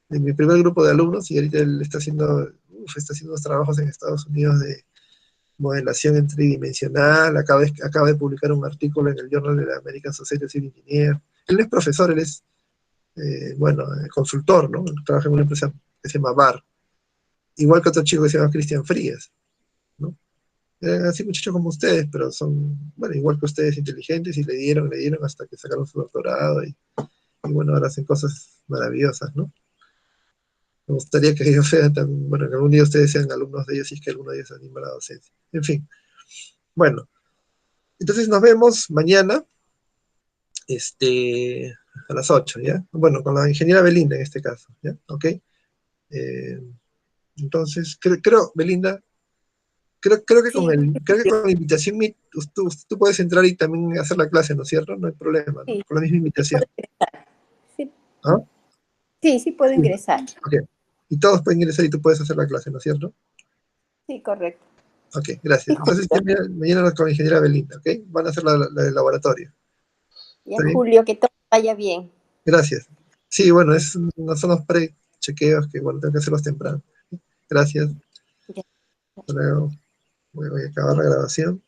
Speaker 1: De mi primer grupo de alumnos, y ahorita él está haciendo unos trabajos en Estados Unidos de modelación en tridimensional, acaba de publicar un artículo en el Journal de la American Society of Civil Engineers. Él no es profesor, él es, consultor, ¿no? Trabaja en una empresa que se llama BAR, igual que otro chico que se llama Cristian Frías, ¿no? Eran así muchachos como ustedes, pero son, bueno, igual que ustedes, inteligentes, y le dieron hasta que sacaron su doctorado, y bueno, ahora hacen cosas maravillosas, ¿no? Me gustaría que ellos sean también, bueno, que algún día ustedes sean alumnos de ellos, y es que alguno de ellos anima la docencia. En fin, bueno, entonces nos vemos mañana, a las 8, ¿ya? Bueno, con la ingeniera Belinda en este caso, ¿ya? ¿Ok? Eh, entonces, creo, Belinda, creo que
Speaker 11: Sí,
Speaker 1: creo que con la invitación tú puedes entrar y también hacer la clase, ¿no es cierto? No hay problema, ¿no?
Speaker 11: sí,
Speaker 1: Con la misma
Speaker 11: sí
Speaker 1: invitación.
Speaker 11: puedo ingresar. Sí,
Speaker 1: ¿Ah?
Speaker 11: sí puedo
Speaker 1: Sí.
Speaker 11: ingresar.
Speaker 1: Ok. Y todos pueden ingresar y tú puedes hacer la clase, ¿no es cierto?
Speaker 11: Sí, correcto.
Speaker 1: Ok, gracias.
Speaker 11: Sí,
Speaker 1: Entonces, mañana con la ingeniera Belinda, ¿ok? Van a hacer la del laboratorio.
Speaker 11: ya,
Speaker 1: ¿Está bien?
Speaker 11: Julio, que todo vaya bien.
Speaker 1: Gracias. Sí, bueno, no son los pre-chequeos que, bueno, tengo que hacerlos temprano. Gracias.
Speaker 11: Ya.
Speaker 1: Hasta luego. Voy a acabar la grabación.